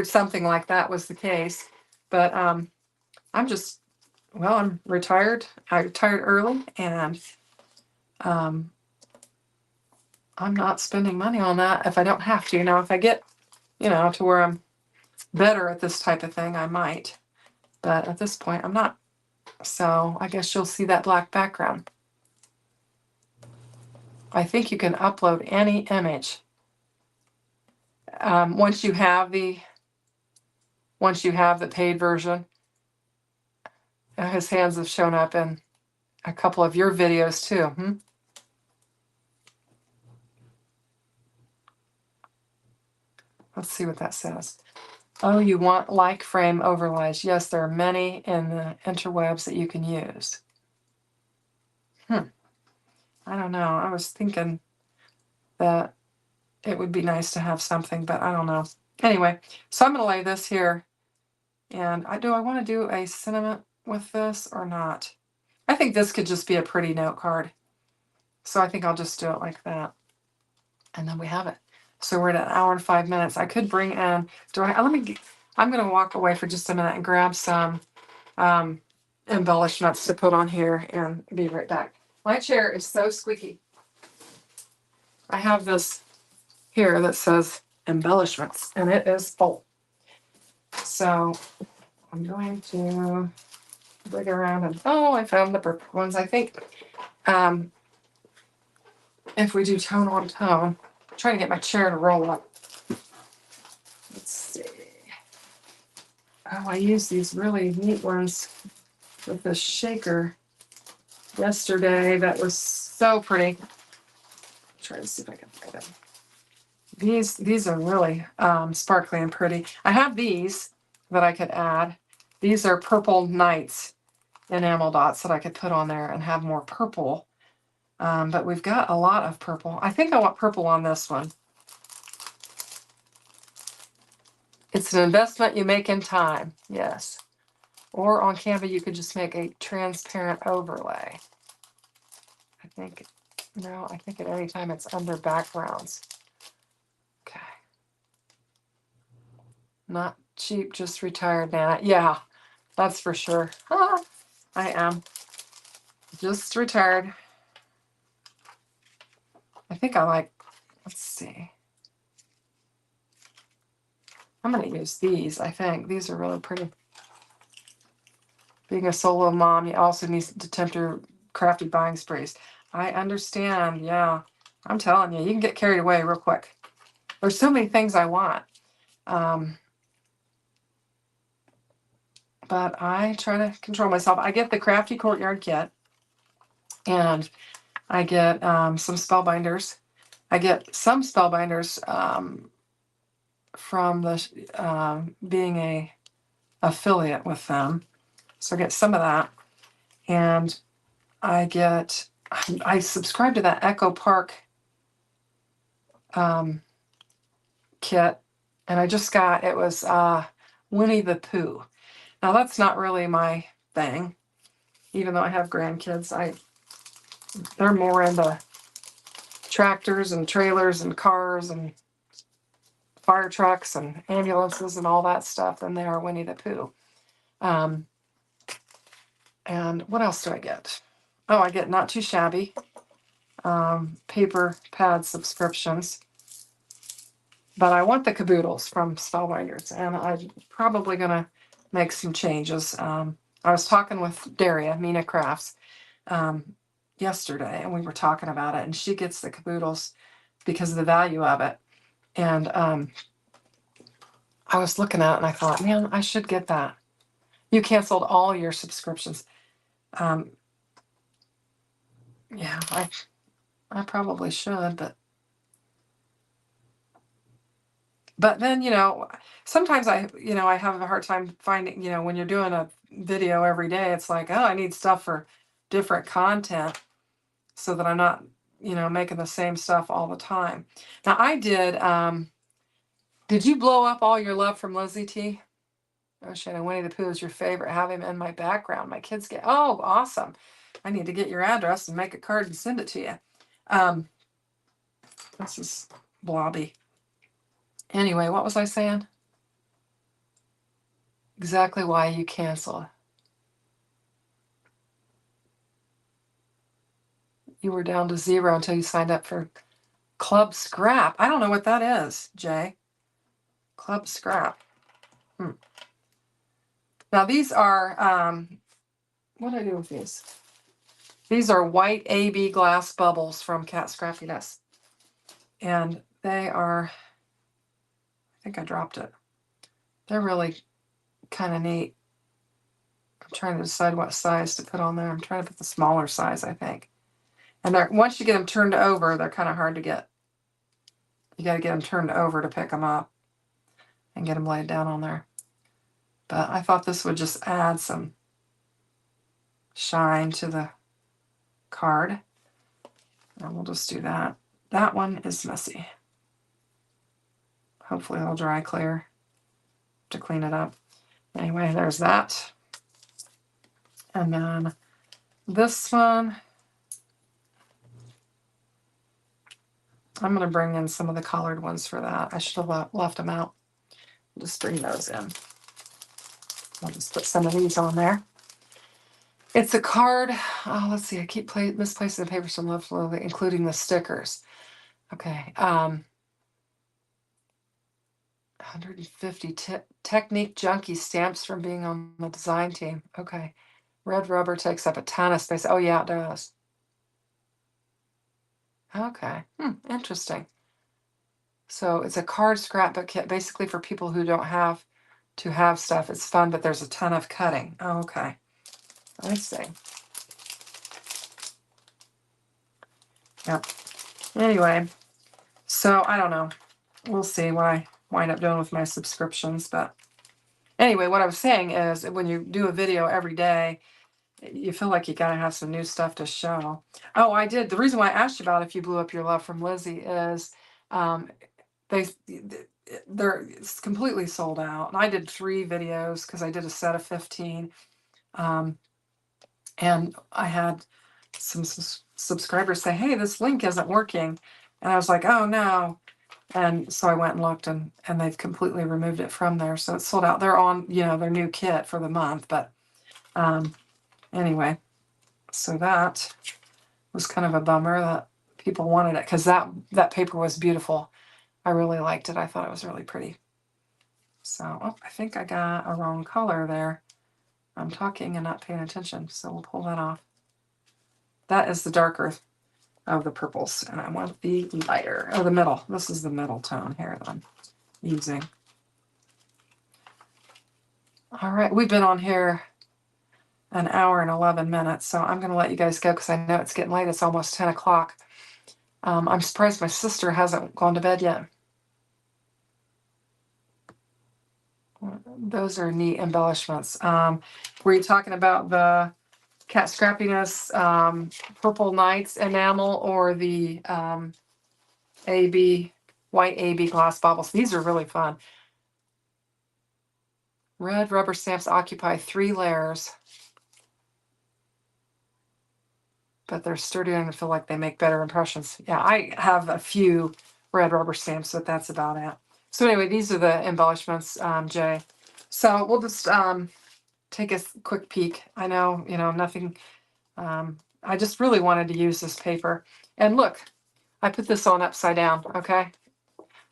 something like that was the case. But I'm just, well, I'm retired. I retired early and I'm not spending money on that if I don't have to. If I get, to where I'm better at this type of thing, I might. But at this point, I'm not. So I guess you'll see that black background. I think you can upload any image. Once you have the paid version, his hands have shown up in a couple of your videos too. Let's see what that says. Oh, you want like frame overlays. Yes, there are many in the interwebs that you can use. I don't know. I was thinking that it would be nice to have something, but I don't know. Anyway, so I'm going to lay this here. And I want to do a sentiment with this or not? I think this could just be a pretty note card. So I think I'll just do it like that. And then we have it. So we're at 1 hour and 5 minutes. I could bring in, I'm going to walk away for just a minute and grab some embellishments to put on here and be right back. My chair is so squeaky. I have this here that says embellishments, and it is full. So I'm going to dig around and, oh, I found the purple ones. I think if we do tone on tone, I'm trying to get my chair to roll up. Let's see. Oh, I used these really neat ones with the shaker yesterday. That was so pretty. Try to see if I can find them. These are really sparkly and pretty. I have these that I could add. These are purple nights enamel dots that I could put on there and have more purple. But we've got a lot of purple. I think I want purple on this one. It's an investment you make in time. Yes. Or on Canva, you could just make a transparent overlay. I think at any time it's under backgrounds. Okay. Not cheap, just retired, Nana. Yeah, that's for sure. I am. Just retired. I think I like, let's see. I'm going to use these, I think. These are really pretty. Being a solo mom, you also need to tempt your crafty buying sprees. I understand. Yeah. I'm telling you, you can get carried away real quick. There's so many things I want. But I try to control myself. I get the Crafty Courtyard kit. And I get some spellbinders. I get some spellbinders from the being a affiliate with them. So I get some of that. And I subscribe to that Echo Park kit, and I just got, it was Winnie the Pooh. Now that's not really my thing, even though I have grandkids. They're more into tractors and trailers and cars and fire trucks and ambulances and all that stuff than they are Winnie the Pooh. And what else do I get? Oh, I get Not Too Shabby paper pad subscriptions. But I want the caboodles from Spellbinders, and I'm probably going to make some changes. I was talking with Daria, Mina Crafts, yesterday, and we were talking about it, and she gets the caboodles because of the value of it. And I was looking at it, and I thought, man, I should get that. You canceled all your subscriptions. Yeah, I probably should, but then, sometimes I have a hard time finding, when you're doing a video every day, it's like, oh, I need stuff for different content so that I'm not, making the same stuff all the time. Now I did you blow up all your love from Lizzie T? Oh, Shanna, Winnie the Pooh is your favorite. Have him in my background. My kids oh, awesome. I need to get your address and make a card and send it to you. This is blobby. Anyway, what was I saying? Exactly why you canceled. You were down to 0 until you signed up for Club Scrap. I don't know what that is, Jay. Club Scrap. Now these are, what do I do with these? These are white AB glass bubbles from Cat Scraftiness. And they are, I think I dropped it. They're really kind of neat. I'm trying to decide what size to put on there. I'm trying to put the smaller size, I think. And once you get them turned over, they're kind of hard to get. You got to get them turned over to pick them up and get them laid down on there. But I thought this would just add some shine to the card. And we'll just do that. That one is messy. Hopefully it'll dry clear to clean it up. Anyway, there's that. And then this one, I'm going to bring in some of the colored ones for that. I should have left them out. Just bring those in. I'll just put some of these on there. It's a card. Oh, let's see. I keep misplacing the paper so left, including the stickers. Okay. 150 Technique Junkie stamps from being on the design team. Okay. Red rubber takes up a ton of space. Oh, yeah, it does. Okay. Interesting. So it's a card scrapbook kit, basically for people who don't have to have stuff. It's fun, but there's a ton of cutting. Oh, okay. I see. Yep. Anyway, so I don't know. We'll see what I wind up doing with my subscriptions. But anyway, what I was saying is when you do a video every day, you feel like you got to have some new stuff to show. Oh, I did. The reason why I asked you about if you blew up your love from Lizzie is it's completely sold out. And I did 3 videos because I did a set of 15. And I had some subscribers say, hey, this link isn't working. And I was like, oh no. And so I went and looked and they've completely removed it from there. So it's sold out. They're on, their new kit for the month. But anyway, so that was kind of a bummer that people wanted it because that paper was beautiful. I really liked it. I thought it was really pretty. So I think I got a wrong color there. I'm talking and not paying attention. So we'll pull that off. That is the darker of the purples. And I want the lighter, the middle. This is the middle tone here that I'm using. All right, we've been on here an hour and 11 minutes, so I'm going to let you guys go because I know it's getting late. It's almost 10 o'clock. I'm surprised my sister hasn't gone to bed yet. Those are neat embellishments. Were you talking about the Cat Scrappiness Purple Nights enamel or the AB white AB glass baubles? These are really fun. Red rubber stamps occupy 3 layers, but they're sturdier and I feel like they make better impressions. Yeah, I have a few red rubber stamps, but that's about it. So anyway, these are the embellishments, Jay. So we'll just take a quick peek. I know, nothing. I just really wanted to use this paper. And look, I put this on upside down, okay?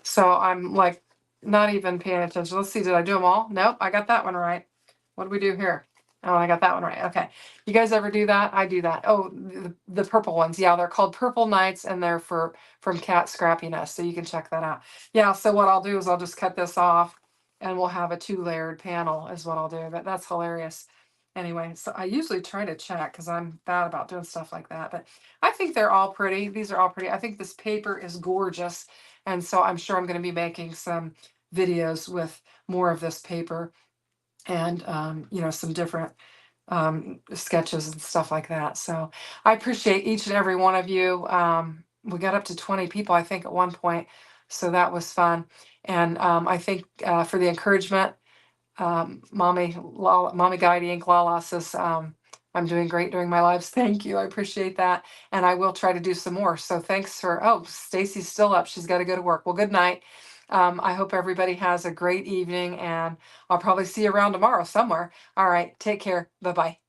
So I'm like not even paying attention. Let's see, did I do them all? Nope, I got that one right. What do we do here? Oh, I got that one right. Okay. You guys ever do that? I do that. Oh, the purple ones. Yeah, they're called Purple Nights and they're from Cat Scrappiness. So you can check that out. Yeah, so what I'll do is I'll just cut this off and we'll have a 2-layered panel is what I'll do. But that's hilarious. Anyway, so I usually try to check because I'm bad about doing stuff like that. But I think they're all pretty. These are all pretty. I think this paper is gorgeous. And so I'm sure I'm going to be making some videos with more of this paper and, some different sketches and stuff like that. So I appreciate each and every one of you. We got up to 20 people, I think, at one point. So that was fun. And I think for the encouragement, Mommy Guidey Ink Lala says, I'm doing great during my lives. Thank you. I appreciate that. And I will try to do some more. So thanks for, Stacy's still up. She's got to go to work. Well, good night. I hope everybody has a great evening and I'll probably see you around tomorrow somewhere. All right. Take care. Bye-bye.